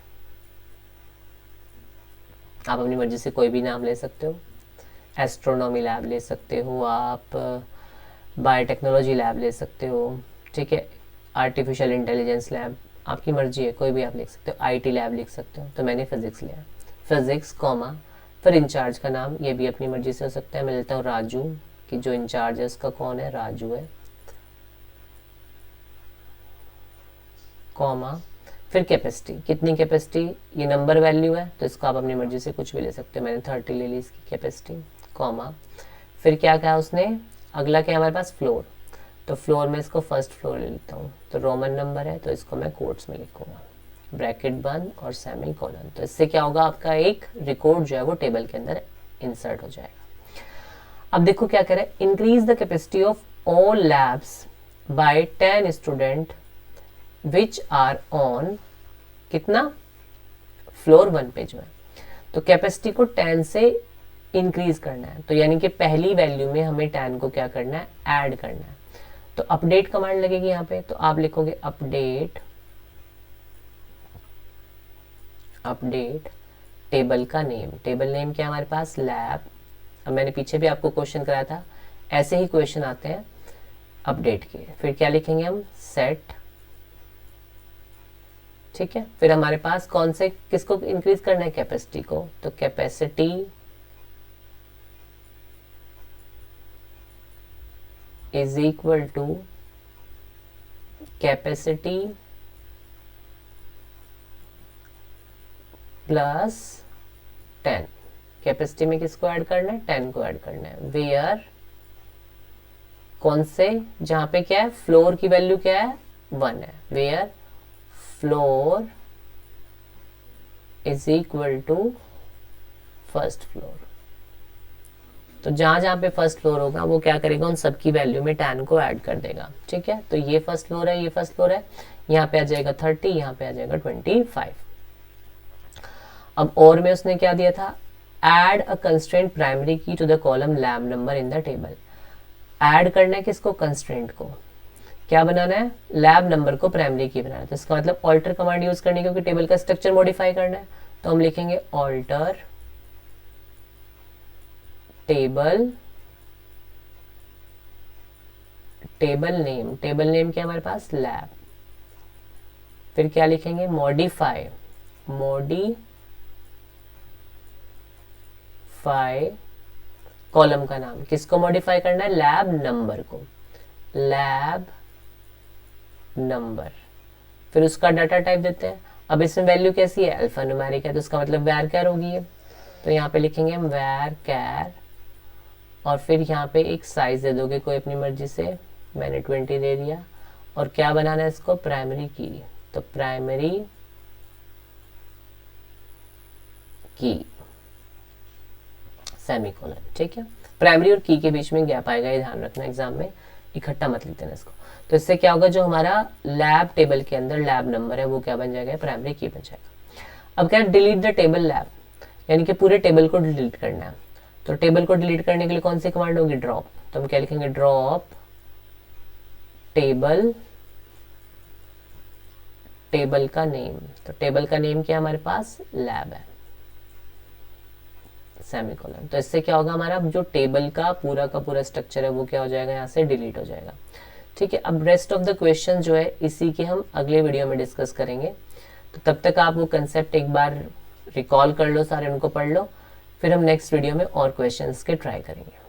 Speaker 1: आप अपनी मर्जी से कोई भी नाम ले सकते हो, एस्ट्रोनॉमी लैब ले सकते हो आप, बायोटेक्नोलॉजी लैब ले सकते हो, ठीक है, आर्टिफिशियल इंटेलिजेंस लैब, आपकी मर्जी है, कोई भी आप लिख सकते हो, आईटी लैब लिख सकते हो, तो मैंने फिजिक्स लिया, फिजिक्स कॉमा, फिर इंचार्ज का नाम, ये भी अपनी मर्जी से हो सकता है, मैं लेता हूँ राजू, कि जो इंचार्ज है उसका कौन है, राजू है, कॉमा, फिर कैपेसिटी, कितनी कैपेसिटी, ये नंबर वैल्यू है तो इसको आप अपनी मर्जी से कुछ भी ले सकते हो, मैंने 30 ले ली इसकी कैपेसिटी, कॉमा, फिर क्या कहा उसने, अगला क्या हमारे पास, फ्लोर, तो फ्लोर में इसको फर्स्ट फ्लोर ले लेता हूँ, तो रोमन नंबर है तो इसको मैं कोट्स में लिखूंगा, ब्रैकेट बंद और सेमी कोलन। तो इससे क्या होगा, आपका एक रिकॉर्ड जो है वो टेबल के अंदर इंसर्ट हो जाएगा। अब देखो क्या करें, increase the capacity of all labs by 10 student which are on, कितना, फ्लोर 1 पेज में, तो कैपेसिटी को 10 से इंक्रीज करना है, तो यानी कि पहली वैल्यू में हमें 10 को क्या करना है, ऐड करना है, तो अपडेट कमांड लगेगी यहाँ पे, तो आप लिखोगे अपडेट, अपडेट टेबल का नेम, टेबल नेम क्या हमारे पास, लैब। अब मैंने पीछे भी आपको क्वेश्चन कराया था, ऐसे ही क्वेश्चन आते हैं अपडेट के, फिर क्या लिखेंगे हम, सेट, ठीक है, फिर हमारे पास कौन से, किसको इंक्रीज करना है, कैपेसिटी को, तो capacity is equal to capacity plus 10, capacity में किसको ऐड करना है, 10 को ऐड करना है, वेयर, कौन से, जहां पे क्या है, फ्लोर की वैल्यू क्या है, 1 है, where floor is equal to first floor, तो जहां जहां पे फर्स्ट फ्लोर होगा वो क्या करेगा, उन सबकी वैल्यू में 10 को ऐड कर देगा, ठीक है। तो ये फर्स्ट फ्लोर है, ये फर्स्ट फ्लोर है, यहाँ पे आ जाएगा 30, यहाँ पे आ जाएगा 25। अब और में उसने क्या दिया था, add a constraint primary key to the column lab number in the table, add करना है किसको, कंस्ट्रेंट को, क्या बनाना है, लैब नंबर को प्राइमरी की बनाना है, तो इसका मतलब ऑल्टर कमांड यूज करनी है, क्योंकि टेबल का स्ट्रक्चर मॉडिफाई करना है, तो हम लिखेंगे alter table, table name, table name क्या हमारे पास, लैब, फिर क्या लिखेंगे, मॉडिफाई, मॉडिफाई कॉलम का नाम, किसको मॉडिफाई करना है, लैब नंबर को, लैब नंबर, फिर उसका डाटा टाइप देते हैं। अब इसमें वैल्यू कैसी है, अल्फा न्यूमेरिक है, तो इसका मतलब वैर कैर होगी है, तो यहाँ पे लिखेंगे हम वैर कैर, और फिर यहाँ पे एक साइज दे दोगे कोई अपनी मर्जी से, मैंने 20 दे दिया, और क्या बनाना है इसको, प्राइमरी की, तो प्राइमरी की सेमीकोलन, ठीक है। प्राइमरी और की के बीच में गैप आएगा, ये ध्यान रखना एग्जाम में, इकट्ठा मत लिख देना इसको। तो इससे क्या होगा, जो हमारा लैब टेबल के अंदर लैब नंबर है वो क्या बन जाएगा, प्राइमरी की बन जाएगा। अब क्या, डिलीट द टेबल लैब, यानी कि पूरे टेबल को डिलीट करना है। तो टेबल को डिलीट करने के लिए कौन सी कमांड होगी, ड्रॉप। तो हम क्या लिखेंगे, ड्रॉप टेबल, टेबल का नेम। तो टेबल का नेम क्या है हमारे पास, लैब है, सेमीकोलन। तो इससे क्या होगा, हमारा जो टेबल का पूरा स्ट्रक्चर है वो क्या हो जाएगा, यहाँ से डिलीट हो जाएगा। ठीक है, अब रेस्ट ऑफ द क्वेश्चन जो है इसी के हम अगले वीडियो में डिस्कस करेंगे। तो तब तक आप वो कंसेप्ट एक बार रिकॉल कर लो, सारे उनको पढ़ लो, फिर हम नेक्स्ट वीडियो में और क्वेश्चंस के ट्राई करेंगे।